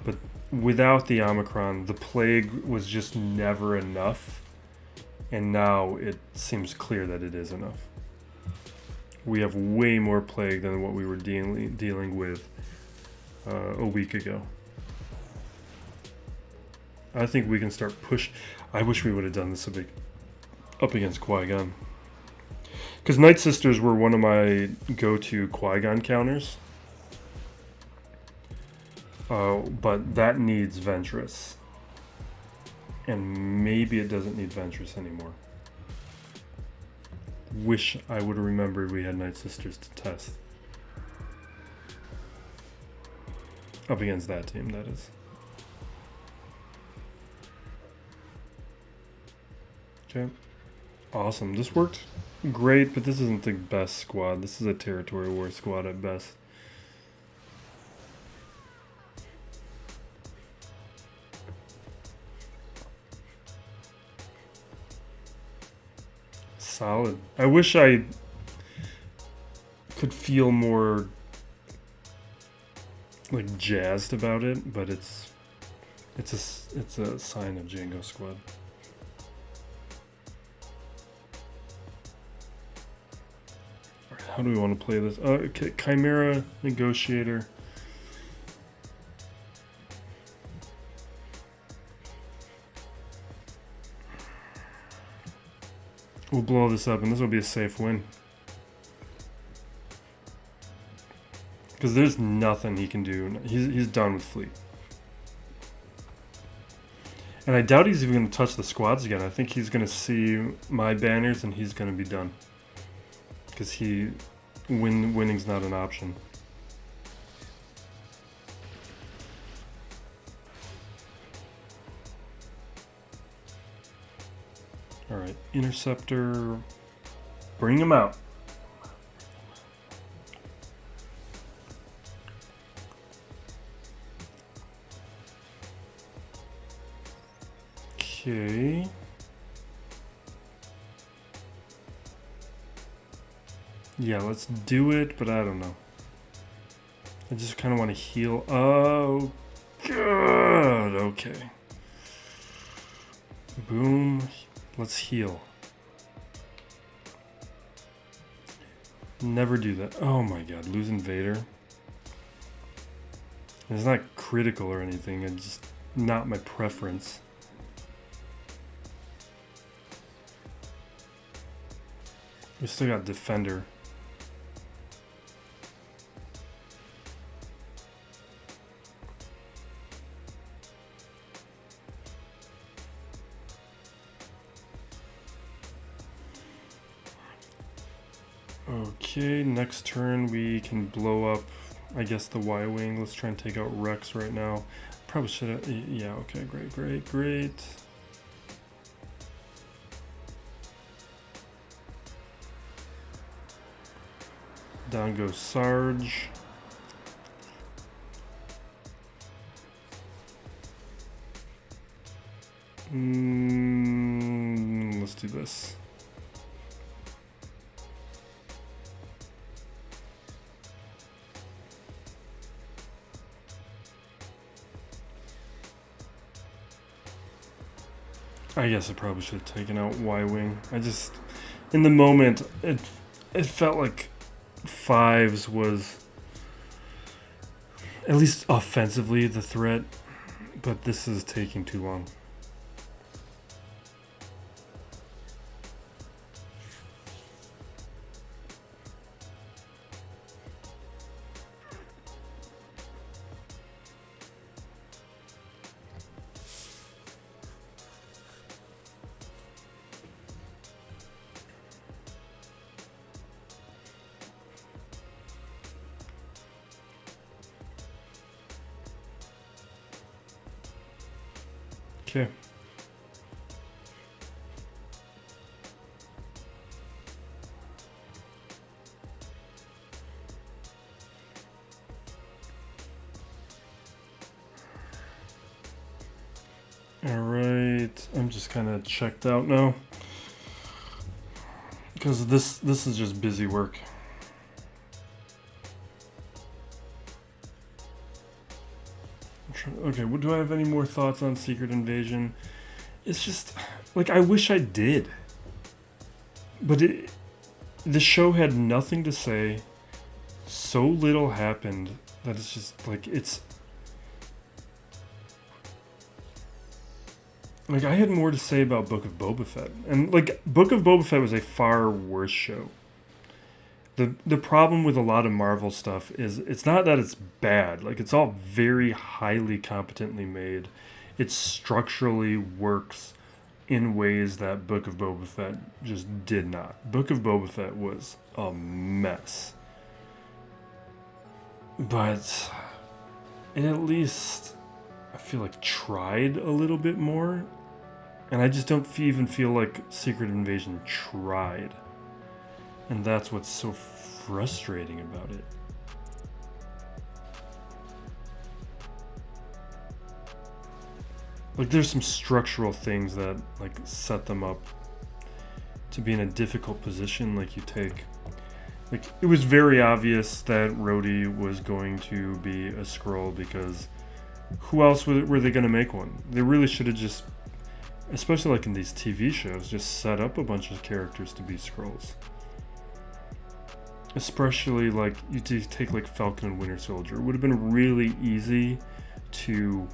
But without the Omicron, the Plague was just never enough. And now it seems clear that it is enough. We have way more Plague than what we were dealing with a week ago. I think we can start push. I wish we would have done this up against Qui-Gon. Because Night Sisters were one of my go-to Qui-Gon counters. But that needs Ventress. And maybe it doesn't need Ventress anymore. Wish I would have remembered we had Night Sisters to test. Up against that team, that is. Okay. Awesome. This worked great, but this isn't the best squad. This is a territory war squad at best. Solid. I wish I could feel more like jazzed about it, but it's a sign of Jango Squad. All right, how do we want to play this? Okay, Chimera Negotiator. We'll blow this up, and this will be a safe win. Because there's nothing he can do. He's done with Fleet. And I doubt he's even going to touch the squads again. I think he's going to see my banners, and he's going to be done. Because winning's not an option. Alright, Interceptor, bring him out. Okay. Yeah, let's do it, but I don't know. I just kind of want to heal. Oh, good. Okay. Boom. Let's heal. Never do that. Oh my god, lose Invader. It's not critical or anything, it's just not my preference. We still got Defender. Okay, next turn we can blow up, I guess, the Y-Wing. Let's try and take out Rex right now. Probably should have, yeah, okay, great. Down goes Sarge. Let's do this. I guess I probably should have taken out Y-Wing. I just, in the moment, it felt like Fives was, at least offensively, the threat, but this is taking too long. Okay. Alright, I'm just kind of checked out now. Because this is just busy work. Okay, well, do I have any more thoughts on Secret Invasion? It's just, like, I wish I did. But the show had nothing to say. So little happened that it's just, like, it's... Like, I had more to say about Book of Boba Fett. And, like, Book of Boba Fett was a far worse show. The problem with a lot of Marvel stuff is it's not that it's bad. Like, it's all very highly competently made. It structurally works in ways that Book of Boba Fett just did not. Book of Boba Fett was a mess. But it at least, I feel like, tried a little bit more. And I just don't even feel like Secret Invasion tried. And that's what's so frustrating about it. Like, there's some structural things that, like, set them up to be in a difficult position. Like, you take... Like, it was very obvious that Rhodey was going to be a Skrull because who else were they going to make one? They really should have just, especially like in these TV shows, just set up a bunch of characters to be Skrulls. Especially, like, you take, like, Falcon and Winter Soldier. It would have been really easy to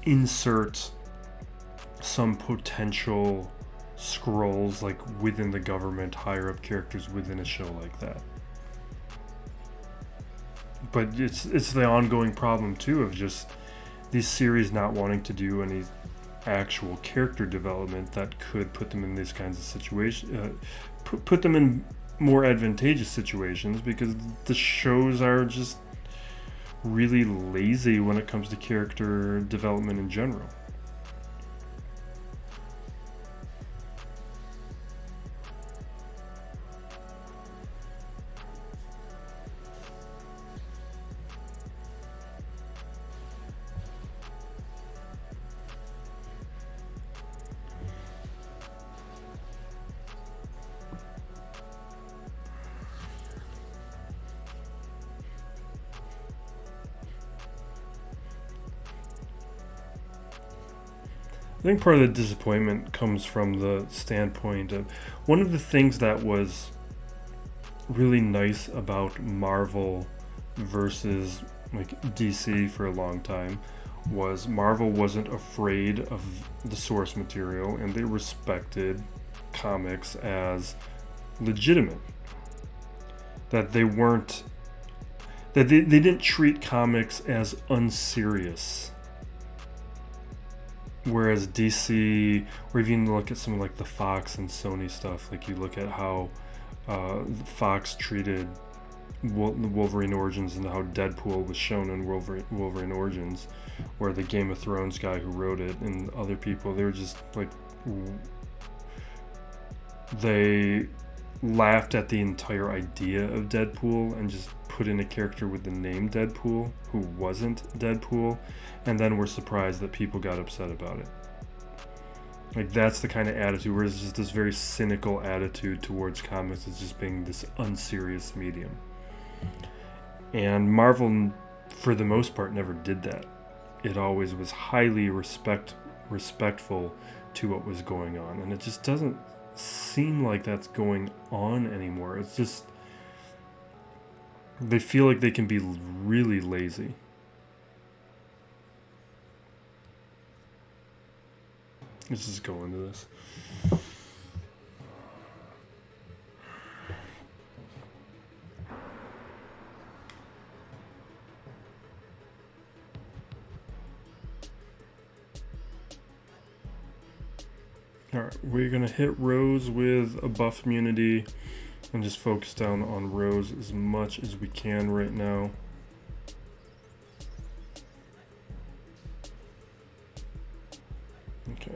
insert some potential Skrulls, like, within the government, higher-up characters within a show like that. But it's the ongoing problem, too, of just these series not wanting to do any actual character development that could put them in these kinds of situations, put them in more advantageous situations, because the shows are just really lazy when it comes to character development in general. I think part of the disappointment comes from the standpoint of one of the things that was really nice about Marvel versus, like, DC for a long time was Marvel wasn't afraid of the source material, and they respected comics as legitimate. That they weren't, that they didn't treat comics as unserious. Whereas DC, or even look at some of, like, the Fox and Sony stuff, like, you look at how Fox treated Wolverine Origins and how Deadpool was shown in Wolverine Origins, where the Game of Thrones guy who wrote it and other people, they were just, like, they laughed at the entire idea of Deadpool and just put in a character with the name Deadpool who wasn't Deadpool, and then were surprised that people got upset about it. Like, that's the kind of attitude, where it's just this very cynical attitude towards comics as just being this unserious medium. And Marvel, for the most part, never did that. It always was highly respectful to what was going on, and it just doesn't seem like that's going on anymore. It's just, they feel like they can be really lazy. Let's just go into this. Alright, we're going to hit Rose with a buff immunity and just focus down on Rose as much as we can right now.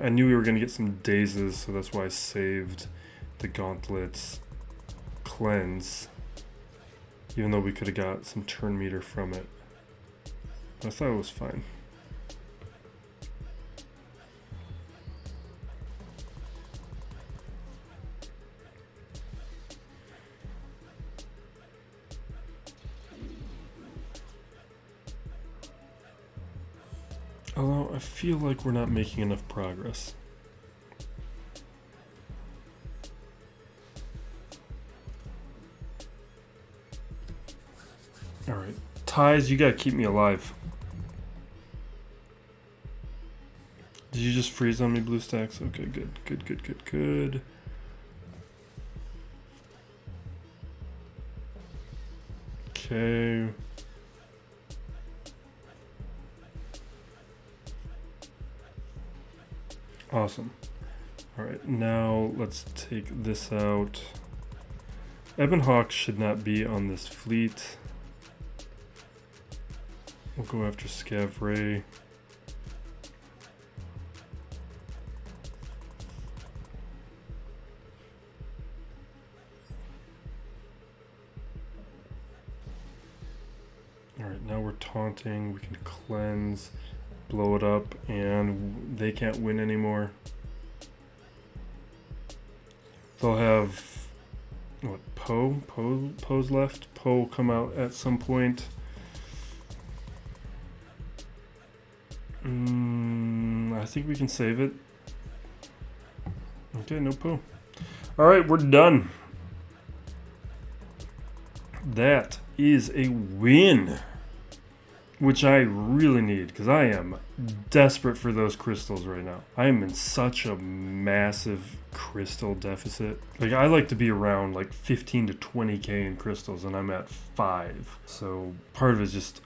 I knew we were going to get some dazes, so that's why I saved the gauntlets cleanse. Even though we could have got some turn meter from it. I thought it was fine. Although I feel like we're not making enough progress. Alright. Ties, you gotta keep me alive. Did you just freeze on me, BlueStacks? Okay, good. Good, good, good, good. Okay. Awesome. Alright, now let's take this out. Ebon Hawk should not be on this fleet. We'll go after Scav Ray. Alright, now we're taunting. We can cleanse, blow it up, and they can't win anymore. They'll have, what, Poe's left? Poe will come out at some point. I think we can save it. Okay, no Poe. Alright, we're done. That is a win. Which I really need, because I am desperate for those crystals right now. I am in such a massive crystal deficit. Like, I like to be around like 15 to 20k in crystals, and I'm at 5. So part of it is just,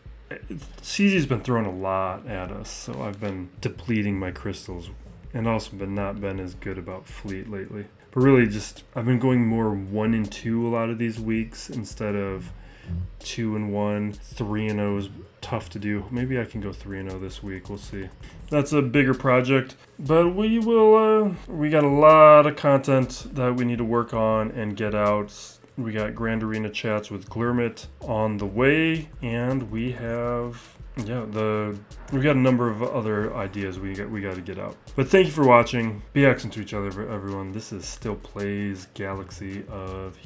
CZ's been throwing a lot at us, so I've been depleting my crystals, and also not been as good about fleet lately. But really just, I've been going more 1 and 2 a lot of these weeks, instead of 2 and 1. 3 and 0 is tough to do. Maybe I can go 3 and 0 this week. We'll see. That's a bigger project, but we will. We got a lot of content that we need to work on and get out. We got Grand Arena chats with Glurmit on the way, and we have we got a number of other ideas we got to get out. But thank you for watching. Be excellent to each other, everyone. This is Still Plays Galaxy of